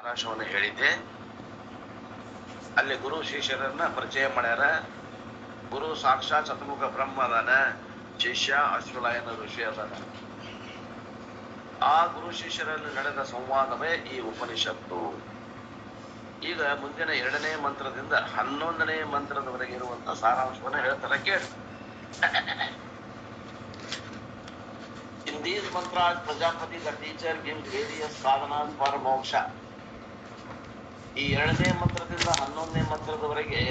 ಅವಕಾಶವನ್ನು ಹೇಳಿದ್ದೆ. ಅಲ್ಲಿ ಗುರು ಶಿಷ್ಯರನ್ನ ಪರಿಚಯ ಮಾಡ್ಯಾರ. ಗುರು ಸಾಕ್ಷಾತ್ ಚತುರ್ಮುಖ ಬ್ರಹ್ಮ ಅದಾನ, ಶಿಷ್ಯ ಅಶ್ವಲಾಯನ ಋಷಿ ಅದಾನ. ಆ ಗುರು ಶಿಷ್ಯರಲ್ಲಿ ನಡೆದ ಸಂವಾದವೇ ಈ ಉಪನಿಷತ್ತು. ಈಗ ಮುಂದಿನ 2ನೇ ಮಂತ್ರದಿಂದ 11ನೇ ಮಂತ್ರದವರೆಗೆ ಇರುವಂತಹ ಸಾರಾಂಶವನ್ನು ಹೇಳ್ತಾರೆ ಕೇಳಿ. In these mantras, Prajapati the teacher gives various sadhanas for moksha. ಈ 2ನೇ ಮಂತ್ರದಿಂದ 11ನೇ ಮಂತ್ರದವರೆಗೆ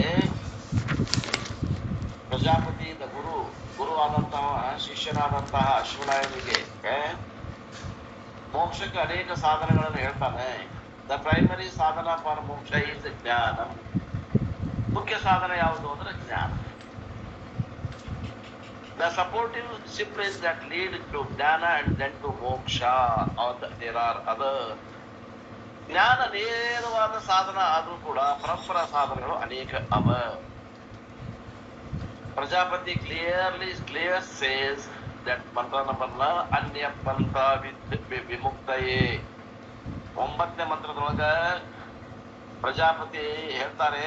ಪ್ರಜಾಪತಿ ದ ಗುರು ಆದಂತಹ ಶಿಷ್ಯನಾದಂತಹ ಅಶ್ವಲಾಯನಿಗೆ ಮೋಕ್ಷಕ್ಕೆ ಅನೇಕ ಸಾಧನಗಳನ್ನು ಹೇಳ್ತಾನೆ. ದ ಪ್ರೈಮರಿ ಸಾಧನ ಫಾರ್ ಮೋಕ್ಷ ಈಸ್ ಜ್ಞಾನ. ಮುಖ್ಯ ಸಾಧನ ಯಾವುದು ಅಂದ್ರೆ ಜ್ಞಾನ. The supportive disciplines that lead to jnana and then to moksha, or there are other. ಜ್ಞಾನ ನೇರವಾದ ಸಾಧನ ಆದ್ರೂ ಕೂಡ ಪರಂಪರಾ ಸಾಧನಗಳು ಅನೇಕ ಅವ. ಪ್ರಜಾಪತಿ clear says that ಮಂತ್ರ ನಂಬರ್ ನ ಅನ್ಯ ಪಂಥ ವಿಮುಕ್ತಯೇ. 9ನೇ ಮಂತ್ರದೊಳಗ ಪ್ರಜಾಪತಿ ಹೇಳ್ತಾರೆ,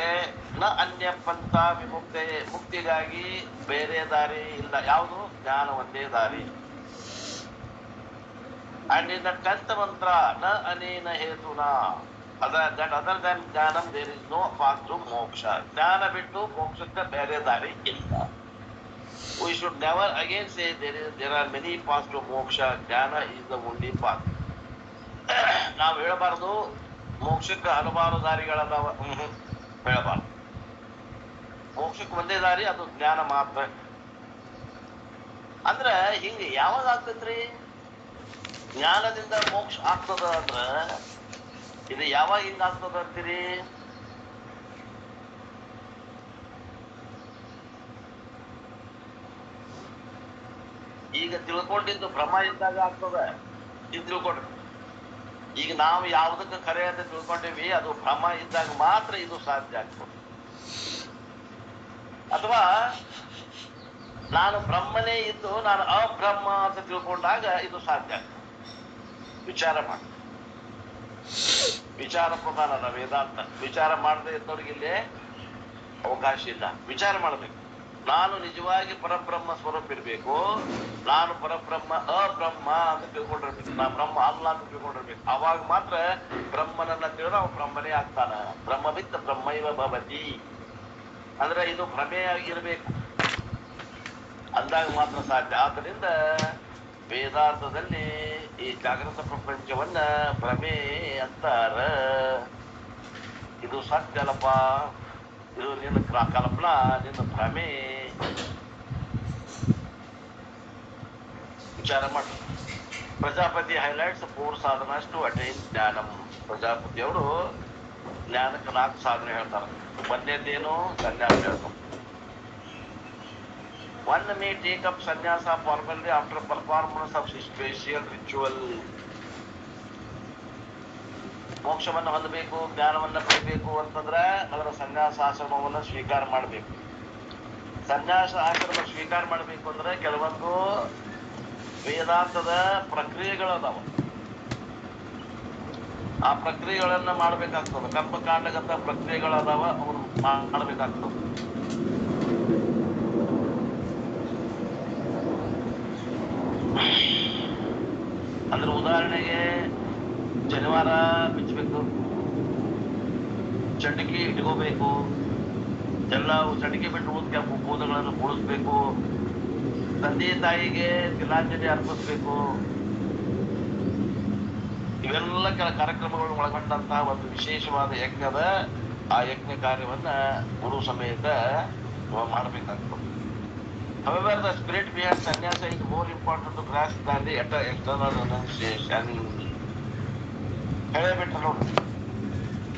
ನ ಅನ್ಯ ಪಂಥ ವಿಮುಕ್ತೆ, ಮುಕ್ತಿಗಾಗಿ ಬೇರೆ ದಾರಿ ಇಲ್ಲ, ಯಾವುದು ಜ್ಞಾನ ಒಂದೇ ದಾರಿ. ಅಂಡ್ ಇನ್ ದ 10th ಮಂತ್ರ ನ ಅನೇನ ಹೇತುನ, other than jnanam there is no path to moksha. ಜ್ಞಾನ ಬಿಟ್ಟು ಮೋಕ್ಷಕ್ಕೆ ಬೇರೆ ದಾರಿ ಇಲ್ಲ. We should never again say there are many path to moksha. Jnana is the only path. ನಾವು ಹೇಳಬಾರದು ಮೋಕ್ಷಕ್ಕೆ ಹಲವಾರು ದಾರಿಗಳದಾವ, ಹೇಳಬಾರ್ದು. ಮೋಕ್ಷಕ್ಕೆ ಒಂದೇ ದಾರಿ, ಅದು ಜ್ಞಾನ ಮಾತ್ರ. ಅಂದ್ರ ಹಿಂಗ ಯಾವಾಗ ಆಗ್ತೈತ್ರಿ? ಜ್ಞಾನದಿಂದ ಮೋಕ್ಷ ಆಗ್ತದ ಅಂದ್ರ ಇದು ಯಾವಾಗ ಹಿಂಗ ಆಗ್ತದ ಅಂತೀರಿ? ಈಗ ತಿಳ್ಕೊಂಡಿದ್ದು ಭ್ರಮ ಇದ್ದಾಗ ಆಗ್ತದ. ಈಗ ತಿಳ್ಕೊಂಡ್ರಿ, ಈಗ ನಾವು ಯಾವುದಕ್ಕೆ ಖರೆ ಅಂತ ತಿಳ್ಕೊಂಡಿವಿ ಅದು ಭ್ರಮ ಇದ್ದಾಗ ಮಾತ್ರ ಇದು ಸಾಧ್ಯ ಆಗ್ತದೆ. ಅಥವಾ ನಾನು ಬ್ರಹ್ಮನೇ ಇದ್ದು ನಾನು ಅಬ್ರಹ್ಮ ಅಂತ ತಿಳ್ಕೊಂಡಾಗ ಇದು ಸಾಧ್ಯ ಆಗ್ತದೆ. ವಿಚಾರ ಮಾಡಿ, ವಿಚಾರ ಪ್ರಧಾನ ವೇದಾಂತ. ವಿಚಾರ ಮಾಡದೆ ಇದ್ದವ್ರಿಗೆ ಇಲ್ಲಿ ಅವಕಾಶ ಇಲ್ಲ. ವಿಚಾರ ಮಾಡಬೇಕು. ನಾನು ನಿಜವಾಗಿ ಪರಬ್ರಹ್ಮ ಸ್ವರೂಪ ಇರ್ಬೇಕು, ನಾನು ಪರಬ್ರಹ್ಮ ಅಬ್ರಹ್ಮ ಅಂತ ತಿಳ್ಕೊಂಡಿರ್ಬೇಕು, ನಾ ಬ್ರಹ್ಮ ಅಲ್ಲ ಅಂತ ತಿಳ್ಕೊಂಡಿರ್ಬೇಕು. ಅವಾಗ ಮಾತ್ರ ಬ್ರಹ್ಮನನ್ನ ತಿಳಿದ ಅವ ಬ್ರಹ್ಮನೇ ಆಗ್ತಾನ. ಬ್ರಹ್ಮವಿತ್ ಬ್ರಹ್ಮೈವ ಭವತಿ ಅಂದ್ರೆ ಇದು ಭ್ರಮೆಯಾಗಿರ್ಬೇಕು, ಅಂದಾಗ ಮಾತ್ರ ಸಾಧ್ಯ. ಆದ್ದರಿಂದ ವೇದಾರ್ಥದಲ್ಲಿ ಈ ಜಾಗೃತ ಪ್ರಪಂಚವನ್ನ ಭ್ರಮೆ ಅಂತಾರ. ಇದು ಸತ್ಯ ಅಲ್ಲಪ್ಪ, ಇದು ನಿನ್ನ ಕಲ್ಪನಾ, ನಿನ್ನ ಭ್ರಮೆ. ವಿಚಾರ ಮಾಡಿ. Prajapati highlights 4 sadhanas to attain ಜ್ಞಾನಂ. ಪ್ರಜಾಪತಿ ಅವರು ಜ್ಞಾನಕ್ಕೆ 4 ಸಾಧನೆ ಹೇಳ್ತಾರೆ. ಒಂದೇದೇನು? ಸನ್ಯಾಸ ಹೇಳ್ತಾರೆ. One may take up sannyasa formally after performance of special ritual. ಮೋಕ್ಷವನ್ನು ಹೊಂದಬೇಕು, ಜ್ಞಾನವನ್ನ ಪಡಿಬೇಕು ಅಂತಂದ್ರೆ ಅದರ ಸನ್ಯಾಸ ಆಶ್ರಮವನ್ನು ಸ್ವೀಕಾರ ಮಾಡಬೇಕು. ಸನ್ಯಾಸ ಆಶ್ರಮ ಸ್ವೀಕಾರ ಮಾಡಬೇಕು ಅಂದ್ರೆ ಕೆಲವೊಂದು ವೇದಾಂತದ ಪ್ರಕ್ರಿಯೆಗಳದಾವ. ಆ ಪ್ರಕ್ರಿಯೆಗಳನ್ನ ಮಾಡ್ಬೇಕಾಗ್ತದೆ. ಕರ್ಮಕಾಂಡಗತ ಪ್ರಕ್ರಿಯೆಗಳದಾವ, ಅವನು ಮಾಡ್ಬೇಕಾಗ್ತದೆ. ಅಂದ್ರೆ ಉದಾಹರಣೆಗೆ ಶನಿವಾರ ಬಿಚ್ಚಬೇಕು, ಚಂಡಿಕೆ ಇಟ್ಕೋಬೇಕು, ಎಲ್ಲ ಚಂಡಿಕೆ ಬಿಟ್ಟು ಉಳಿದ ಕೂದಗಳನ್ನು ಕೂಡಿಸ್ಬೇಕು, ತಂದೆ ತಾಯಿಗೆ ತಿಲಾಂಜಲಿ ಅರ್ಪಿಸ್ಬೇಕು. ಇವೆಲ್ಲ ಕಾರ್ಯಕ್ರಮಗಳನ್ನು ಒಳಗೊಂಡಂತಹ ಒಂದು ವಿಶೇಷವಾದ ಯಜ್ಞದ ಆ ಯಜ್ಞ ಕಾರ್ಯವನ್ನ ಗುರು ಸಮೇತ ಮಾಡಬೇಕಾಗ್ತದೆ. However, the spirit behind sannyasa is more important to grasp than the external renunciation. ಹೇಳಬಿಟ್ರ ನೋಡಿ.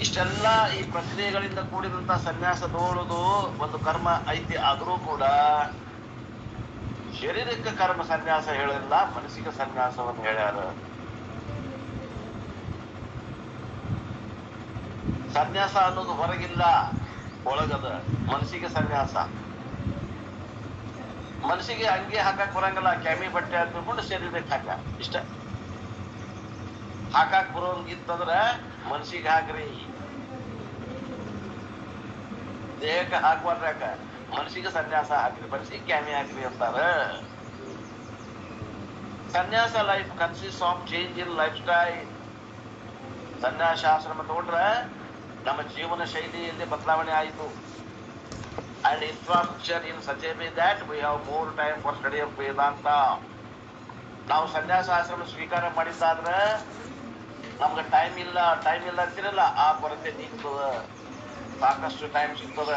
ಇಷ್ಟೆಲ್ಲ ಈ ಪ್ರಕ್ರಿಯೆಗಳಿಂದ ಕೂಡಿದಂತಹ ಸನ್ಯಾಸ ತಗೊಳ್ಳೋದು ಒಂದು ಕರ್ಮ ಐತಿ. ಆದರೂ ಕೂಡ ಶರೀರಕ್ಕೆ ಕರ್ಮ ಸನ್ಯಾಸ ಹೇಳಿಲ್ಲ, ಮನಸ್ಸಿಗೆ ಸನ್ಯಾಸವನ್ನು ಹೇಳ್ಯಾರ. ಸನ್ಯಾಸ ಅನ್ನೋದು ಹೊರಗಿಲ್ಲ, ಒಳಗದ. ಮನಸ್ಸಿಗೆ ಸನ್ಯಾಸ. ಮನಸ್ಸಿಗೆ ಅಂಗಿ ಹಾಕಕ್ ಬರಂಗಿಲ್ಲ, ಕ್ಯಾಮಿ ಬಟ್ಟೆ ಅಂತ ತಿಳ್ಕೊಂಡು ಶರೀರಕ್ಕೆ ಹಾಕ. ಇಷ್ಟ ಹಾಕಾಕ್ ಬರೋಂಗಿತ್ತಂದ್ರ ಮನ್ಸಿಗೆ ಹಾಕ್ರಿ, ದೇಹಕ್ಕೆ ಹಾಕ್ಬಾರ್ದು. ಯಾಕ ಮನಸ್ಸಿಗೆ ಸನ್ಯಾಸ ಹಾಕ್ರಿ, ಮನಸ್ಸಿಗೆ ಕ್ಯಾಮಿ ಹಾಕ್ರಿ ಅಂತಾರ. Sanyasa life consist of change in life style. ಸನ್ಯಾಸಾಶ್ರಮ ತಗೊಂಡ್ರ ನಮ್ಮ ಜೀವನ ಶೈಲಿಯಲ್ಲಿ ಬದಲಾವಣೆ ಆಯಿತು. And infrastructure in such a way that we have more time for study of Vedanta. ನಾವು ಸನ್ಯಾಸಾಶ್ರಮ ಸ್ವೀಕಾರ ಮಾಡಿದ್ದಾದ್ರ ನಮ್ಗೆ ಟೈಮ್ ಇಲ್ಲ ಅಂತಿರಲ್ಲ, ಆ ಕೊರತೆ ನೀಗ್ತದ, ಸಾಕಷ್ಟು ಟೈಮ್ ಸಿಗ್ತದ.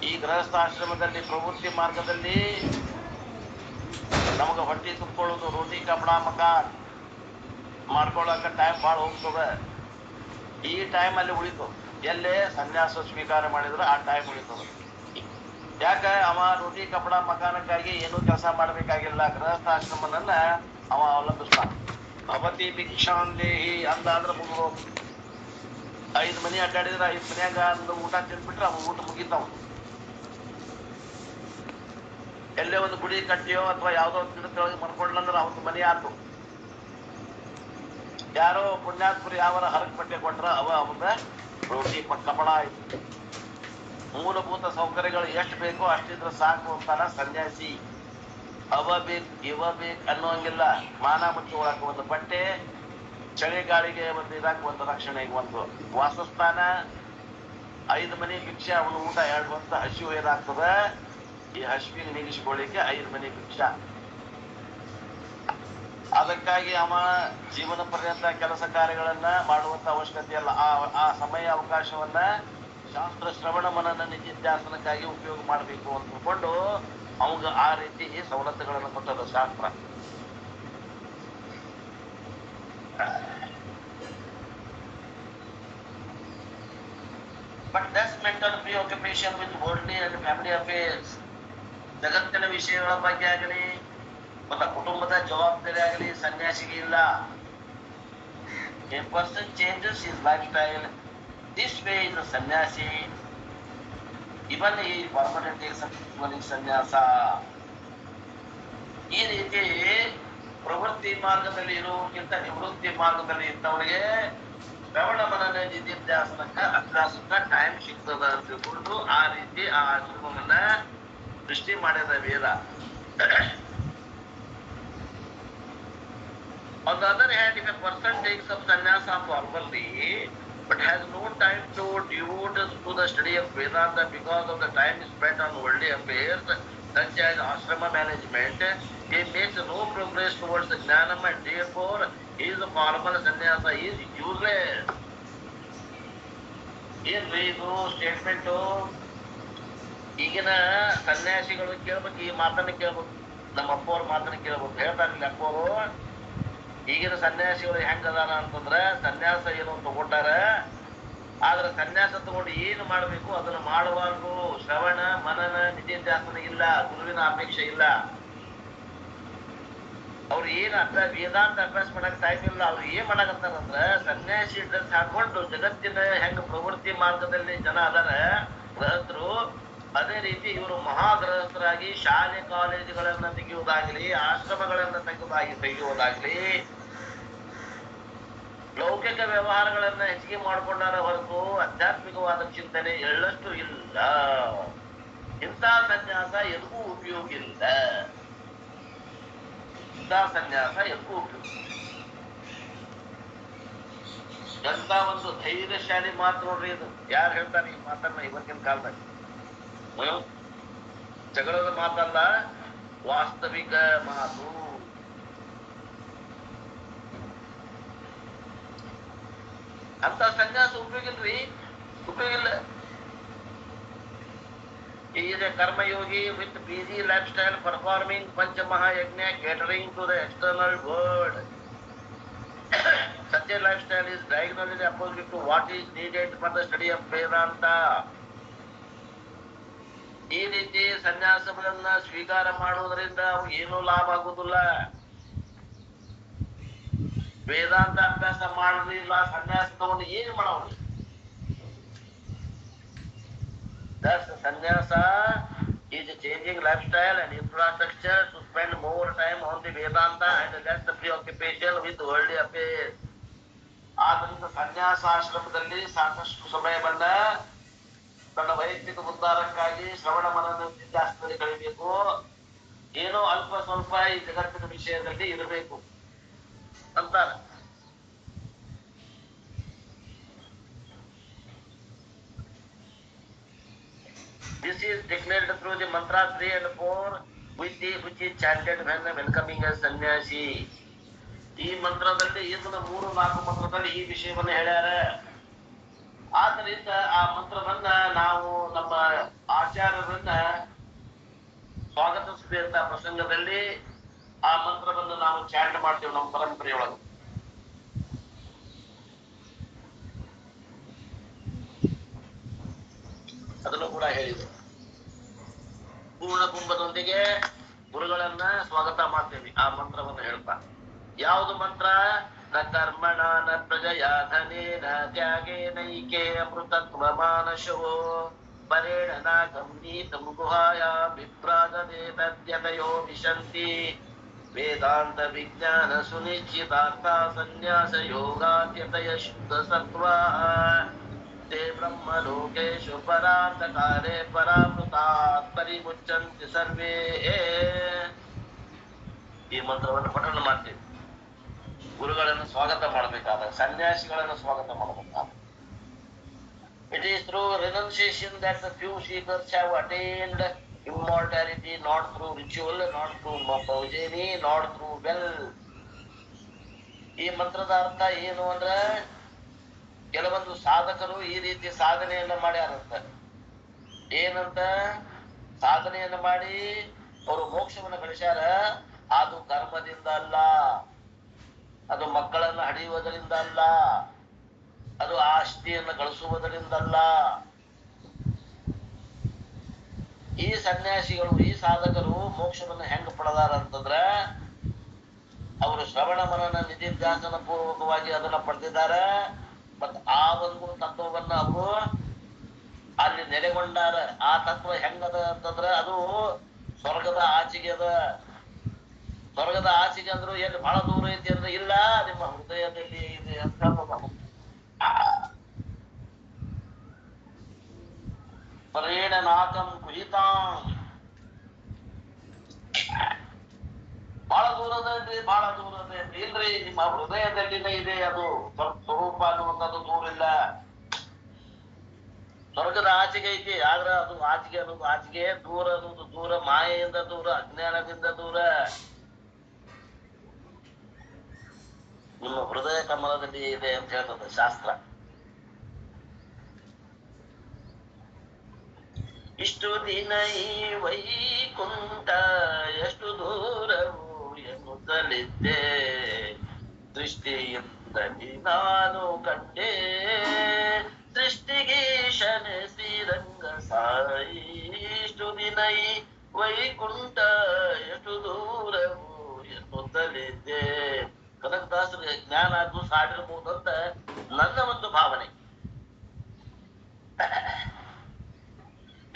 ಈ ಗೃಹಸ್ಥಾಶ್ರಮದಲ್ಲಿ ಪ್ರವೃತ್ತಿ ಮಾರ್ಗದಲ್ಲಿ ನಮಗ ಹೊಟ್ಟಿ ತುಂಬಿಕೊಳ್ಳೋದು, ರೋಟಿ ಕಪಡಾ ಮಕಾನ್ ಮಾಡ್ಕೊಳ್ಳಕ ಟೈಮ್ ಭಾಳ ಹೋಗ್ತದ. ಈ ಟೈಮ್ ಅಲ್ಲಿ ಉಳಿತು. ಎಲ್ಲೇ ಸನ್ಯಾಸ ಸ್ವೀಕಾರ ಮಾಡಿದ್ರೆ ಆ ಟೈಮ್ ಉಳಿತದ. ಯಾಕ ಅವ ರೋಟಿ ಕಪಡಾ ಮಕಾನಕ್ಕಾಗಿ ಏನು ಕೆಲಸ ಮಾಡ್ಬೇಕಾಗಿಲ್ಲ, ಗೃಹಸ್ಥಾಶ್ರಮನನ್ನ ಅವ ಅವಲಂಬಿಸ್ತಾನ. ಅವತಿ ಭಿಕ್ಷಾಂದೇಹಿ ಅಂದಾದ್ರೆ ಮುಗಿದು 5 ಮನಿ ಅಡ್ಡಾಡಿದ್ರೆ 5 ಮನ್ಯಾಗ ಊಟ ತಿಂದ್ಬಿಟ್ರೆ ಅವ ಊಟ ಮುಗಿತಾವ. ಎಲ್ಲೇ ಒಂದು ಗುಡಿ ಕಟ್ಟಿಯೋ ಅಥವಾ ಯಾವ್ದೋ ಒಂದು ಗಿಡ ಕೆಳಗೆ ಮರ್ಕೊಂಡ್ಲಂದ್ರೆ ಅವತ್ತು ಮನೆ ಆತು. ಯಾರೋ ಪುಣ್ಯಾತ್ಮರು ಯಾವರ ಹರಕ್ ಬಟ್ಟೆ ಕೊಟ್ರ ಅವ ಅವಂದ ರೋಟಿ ಕಪಡ ಆಯ್ತು. ಮೂಲಭೂತ ಸೌಕರ್ಯಗಳು ಎಷ್ಟು ಬೇಕೋ ಅಷ್ಟಿದ್ರೆ ಸಾಕು ಅಂತಾನ ಸನ್ಯಾಸಿ. ಅವ ಬೇಕ್ ಇವ ಬೇಕ್ ಅನ್ನೋಂಗಿಲ್ಲ. ಮಾನ ಮುಚ್ಚುಕೊಳಕ ಒಂದು ಬಟ್ಟೆ, ಚಳಿಗಾಳಿಗೆ ಒಂದು ಇರಾಕ ಒಂದು ರಕ್ಷಣೆಗೆ ಒಂದು ವಾಸಸ್ಥಾನ, 5 ಮನೆ ಭಿಕ್ಷೆ, ಅವನು ಊಟ 2 ಹೊತ್ತು ಹಸಿವು ಏನಾಗ್ತದ, ಈ ಹಸಿವಿಗೆ ನೀಗಿಸಿಕೊಳ್ಳಿಕ್ಕೆ 5 ಮನೆ ಭಿಕ್ಷಾ. ಅದಕ್ಕಾಗಿ ಅವ ಜೀವನ ಪರ್ಯಂತ ಕೆಲಸ ಕಾರ್ಯಗಳನ್ನ ಮಾಡುವಂತ ಅವಶ್ಯಕತೆ ಇಲ್ಲ. ಆ ಸಮಯ ಅವಕಾಶವನ್ನ ಶಾಸ್ತ್ರ ಶ್ರವಣ ಮನನ ನಿಧಿಧ್ಯಾಸನಕ್ಕಾಗಿ ಉಪಯೋಗ ಮಾಡಬೇಕು ಅಂತ ತಿಳ್ಕೊಂಡು ಅವಾಗ ಆ ರೀತಿ ಸವಲತ್ತುಗಳನ್ನು ಕೊಟ್ಟದ ಶಾಸ್ತ್ರ. But that's mental preoccupation with worldly and family affairs. ಜಗತ್ತಿನ ವಿಷಯಗಳ ಬಗ್ಗೆ ಆಗಲಿ ಮತ್ತ ಕುಟುಂಬದ ಜವಾಬ್ದಾರಿ ಆಗಲಿ ಸನ್ಯಾಸಿಗೆ ಇಲ್ಲ. A person changes his lifestyle this way in the sannyasi, even he permanently takes ಸನ್ಯಾಸ. ಈ ರೀತಿ ಪ್ರವೃತ್ತಿ ಮಾರ್ಗದಲ್ಲಿ ಇರುವುದಕ್ಕಿಂತ ನಿವೃತ್ತಿ ಮಾರ್ಗದಲ್ಲಿ ಇದ್ದವರಿಗೆ ಶ್ರವಣ ಮನನ ನಿಧಿಧ್ಯಾಸನಕ್ಕ ಅಭ್ಯಾಸಕ್ಕ ಟೈಮ್ ಸಿಗ್ತದ ಅಂತ ತಿಳ್ಕೊಂಡು ಆ ರೀತಿ ಆ ಆಶ್ರಮವನ್ನ ಸೃಷ್ಟಿ ಮಾಡಿದ ವೇದ. On the other hand, if a person takes up sannyasa formally but has no time to devote to the study of Vedanta because of the time spent on worldly affairs such as ashrama management, he makes no progress towards the jnanam and therefore his formal sannyasa is useless. ಏನ್ರಿ ಇದು statement? ಈಗಿನ ಸನ್ಯಾಸಿಗಳು ಕೇಳ್ಬೇಕು, ಈ ಮಾತನ್ನ ಕೇಳ್ಬೇಕು, ನಮ್ಮ ಅಪ್ಪವ್ರ ಮಾತನ್ನ ಕೇಳ್ಬೇಕು. ಹೇಳ್ತಾರಿಲ್ಲ ಅಪ್ಪವರು, ಈಗಿನ ಸನ್ಯಾಸಿಗಳು ಹೆಂಗದಾರ ಅಂತಂದ್ರ ಸನ್ಯಾಸ ಏನೋ ತಗೊಂಡಾರ, ಆದ್ರೆ ಸನ್ಯಾಸ ತಗೊಂಡು ಏನು ಮಾಡ್ಬೇಕು ಅದನ್ನ ಮಾಡಬಾರ್ದು. ಶ್ರವಣ ಮನನ ನಿಧಿಧ್ಯಾಸನ ಇಲ್ಲ, ಗುರುವಿನ ಅಪೇಕ್ಷೆ ಇಲ್ಲ. ಅವ್ರು ಏನ್ ವೇದಾಂತ ಅಭ್ಯಾಸ ಮಾಡಕ್ ಟೈಮ್ ಇಲ್ಲ. ಅವ್ರು ಏನ್ ಮಾಡಕತ್ತಾರಂದ್ರ ಸನ್ಯಾಸಿ ಡ್ರೆಸ್ ಹಾಕೊಂಡು ಜಗತ್ತಿನ ಹೆಂಗ ಪ್ರವೃತ್ತಿ ಮಾರ್ಗದಲ್ಲಿ ಜನ ಅದಾರ ಗೃಹಸ್ಥರು, ಅದೇ ರೀತಿ ಇವರು ಮಹಾಗೃಹಸ್ಥರಾಗಿ ಶಾಲೆ ಕಾಲೇಜುಗಳನ್ನ ತೆಗೆಯುವುದಾಗ್ಲಿ, ಆಶ್ರಮಗಳನ್ನ ತೆಗೆಯುವುದಾಗ್ಲಿ, ಲೌಕಿಕ ವ್ಯವಹಾರಗಳನ್ನ ಹೆಚ್ಚಿಗೆ ಮಾಡಿಕೊಂಡಾರ ಹೊರತು ಆಧ್ಯಾತ್ಮಿಕವಾದ ಚಿಂತನೆ ಎಳ್ಳಷ್ಟು ಇಲ್ಲ. ಇಂಥ ಸನ್ಯಾಸ ಎದಕ್ಕೂ ಉಪಯೋಗ ಇಲ್ಲ. ಇಂಥ ಸನ್ಯಾಸ ಎದಕ್ಕೂ ಉಪಯೋಗ. ಎಂತ ಒಂದು ಧೈರ್ಯಶಾಲಿ ಮಾತು ನೋಡ್ರಿ ಇದು. ಯಾರು ಹೇಳ್ತಾರೆ ಈ ಮಾತನ್ನ ಇವತ್ತಿನ ಕಾಲದಾಗ? ಜಗಳದ ಮಾತಲ್ಲ, ವಾಸ್ತವಿಕ ಮಾತು. ಅಂತ ಸನ್ಯಾಸ ಉಪಯೋಗ ಇಲ್ರಿ, ಉಪಯೋಗ ಇಲ್ಲ. He is a karma yogi with busy lifestyle performing Panchamaha-yajna catering to the external world. Such a lifestyle is diagonally opposite to what is needed for the study of Vedanta. ಈ ರೀತಿ ಸನ್ಯಾಸಗಳನ್ನ ಸ್ವೀಕಾರ ಮಾಡುವುದರಿಂದ ಅವ್ರಿಗೆ ಏನೂ ಲಾಭ ಆಗುದಿಲ್ಲ. ವೇದಾಂತ ಅಭ್ಯಾಸ ಮಾಡಲಿಲ್ಲ, ಸನ್ಯಾಸ ತಗೊಂಡು ಏನು ಮಾಡೋರು? Thus, sannyasa is a changing lifestyle and infrastructure to spend more time on the Vedanta and less preoccupation with worldly affairs. ಆದ್ರಿಂದ ಸನ್ಯಾಸಾಶ್ರಮದಲ್ಲಿ ಸಾಕಷ್ಟು ಸಮಯವನ್ನ ತನ್ನ ವೈಯಕ್ತಿಕ ಉದ್ಧಾರಕ್ಕಾಗಿ ಶ್ರವಣ ಮನನ ನಿತ್ಯಾಸದಲ್ಲಿ ಕಳಿಬೇಕು. ಏನೋ ಅಲ್ಪ ಸ್ವಲ್ಪ ಈ ಜಗತ್ತಿನ ವಿಷಯದಲ್ಲಿ ಇರಬೇಕು ಅಂತಾರೆ. This is declared through the mantra 3 and 4 which is chanted when welcoming a sannyasi. ಈ ಮಂತ್ರದಲ್ಲಿ ಇದನ್ನ 3-4 ಮಂತ್ರದಲ್ಲಿ ಈ ವಿಷಯವನ್ನ ಹೇಳ್ಯಾರ. ಆದ್ದರಿಂದ ಆ ಮಂತ್ರವನ್ನ ನಾವು ನಮ್ಮ ಆಚಾರ್ಯರನ್ನ ಸ್ವಾಗತಿಸಬೇಕ ಪ್ರಸಂಗದಲ್ಲಿ ಆ ಮಂತ್ರವನ್ನು ನಾವು ಚಾಂಟ್ ಮಾಡ್ತೇವೆ ನಮ್ಮ ಪರಂಪರೆಯೊಳಗೆ. ಅದನ್ನು ಕೂಡ ಹೇಳಿದೆ. ಪೂರ್ಣ ಕುಂಭದೊಂದಿಗೆ ಗುರುಗಳನ್ನ ಸ್ವಾಗತ ಮಾಡ್ತೇವೆ ಆ ಮಂತ್ರವನ್ನು ಹೇಳ್ತಾ. ಯಾವುದು ಮಂತ್ರ? ನ ಕರ್ಮಣ ನ ಪ್ರಜಯಾ ಧನೇನ ತ್ಯಾಗೇನೈಕೆ ಅಮೃತತ್ವ ಮಾನಶೋ ಪರೇಣ ನ ಗಂಭೀತಂ ಗುಹಾಯಾ ವಿಭ್ರಾಜತೆ ತದ್ಯತಯೋ ವಿಶಂತಿ ವೇದಾಂತ ವಿಜ್ಞಾನ ಸುನಿಶ್ಚಿತಾರ್ಥ ಸನ್ಯಾಸ ಯೋಗಾದ್ಯತಯ ಶುದ್ಧ ಸತ್ವಾ ते ब्रह्मलोकेषु परान्तकाले परामृतात् परिमुच्यन्ति सर्वे. ಈ ಮಂತ್ರವನ್ನು ಪಠಣ ಮಾಡ್ತೀವಿ. ಗುರುಗಳನ್ನು ಸ್ವಾಗತ ಮಾಡಬೇಕಾದಾಗ, ಸನ್ಯಾಸಿಗಳನ್ನು ಸ್ವಾಗತ ಮಾಡಬೇಕಾದಾಗ. It is through renunciation that the few seekers have attained immortality, not through ritual, not through progeny, not through wealth. ಈ ಮಂತ್ರದ ಅರ್ಥ ಏನು ಅಂದ್ರೆ, ಕೆಲವೊಂದು ಸಾಧಕರು ಈ ರೀತಿ ಸಾಧನೆಯನ್ನ ಮಾಡ್ಯಾರಂತ. ಏನಂತ ಸಾಧನೆಯನ್ನ ಮಾಡಿ ಅವರು ಮೋಕ್ಷವನ್ನು ಗಳಿಸ್ಯಾರ. ಅದು ಕರ್ಮದಿಂದ ಅಲ್ಲ, ಅದು ಮಕ್ಕಳನ್ನ ಹಡಿಯುವುದರಿಂದ ಅಲ್ಲ, ಅದು ಆಸ್ತಿಯನ್ನು ಗಳಿಸುವುದರಿಂದಲ್ಲ. ಈ ಸನ್ಯಾಸಿಗಳು, ಈ ಸಾಧಕರು ಮೋಕ್ಷವನ್ನು ಹೆಂಗ ಪಡೆದಾರ ಅಂತಂದ್ರ, ಅವರು ಶ್ರವಣ ಮನನ ನಿಧಿಧ್ಯಾಸನ ಪೂರ್ವಕವಾಗಿ ಅದನ್ನ ಪಡೆದಿದ್ದಾರೆ. ಮತ್ ಆ ಒಂದು ತತ್ವವನ್ನ ಅವರು ಅಲ್ಲಿ ನೆಲೆಗೊಂಡಾರ. ಆ ತತ್ವ ಹೆಂಗದ ಅಂತಂದ್ರ, ಅದು ಸ್ವರ್ಗದ ಆಚೆಗೆ ಅದ. ಸ್ವರ್ಗದ ಆಚೆಗೆ ಅಂದ್ರು ಎಲ್ಲಿ ಬಹಳ ದೂರ ಐತಿ ಅಂದ್ರೆ, ಇಲ್ಲ, ನಿಮ್ಮ ಹೃದಯದಲ್ಲಿ ಇದೆ ಅಂತ ಹೇಳ್ಬೋದು. ಪರೇಣ ನಾಕಂ ಕುಹಿತಾಂ, ಬಹಳ ದೂರದಲ್ಲಿ, ಬಹಳ ದೂರದಲ್ಲಿ ಇಲ್ರಿ, ನಿಮ್ಮ ಹೃದಯದಲ್ಲಿನೇ ಇದೆ. ಅದು ಸ್ವರೂಪ ಅನ್ನುವಂಥದ್ದು ದೂರ ಇಲ್ಲ, ಸ್ವರ್ಗದ ಆಚೆಗೆ ಐತಿ. ಆದ್ರ ಅದು ಆಚೆಗೆ ಅನ್ನೋದು ಆಚೆಗೆ, ದೂರ ಅನ್ನೋದು ದೂರ, ಮಾಯೆಯಿಂದ ದೂರ, ಅಜ್ಞಾನದಿಂದ ದೂರ. ನಿಮ್ಮ ಹೃದಯ ಕಮಲದಲ್ಲಿ ಇದೆ ಅಂತ ಹೇಳ್ತದೆ ಶಾಸ್ತ್ರ. ಇಷ್ಟು ದಿನ ಈ ವೈಕುಂಠ ಎಷ್ಟು ದೂರವು ಎನ್ನುತ್ತಲಿದ್ದೆ, ದೃಷ್ಟಿಯಿಂದ ನಾನು ಕಂಡೆ ಸೃಷ್ಟಿಗೀಶನೆ ಶ್ರೀರಂಗ ಸಾಯಿ. ಇಷ್ಟು ದಿನ ಈ ವೈಕುಂಠ ಎಷ್ಟು ದೂರವು ಎನ್ನುತ್ತಲಿದ್ದೆ. ಕನಕದಾಸರಿಗೆ ಜ್ಞಾನ ಅದು ಸಾಡಿರ್ಬೋದು ಅಂತ ನನ್ನ ಒಂದು ಭಾವನೆ.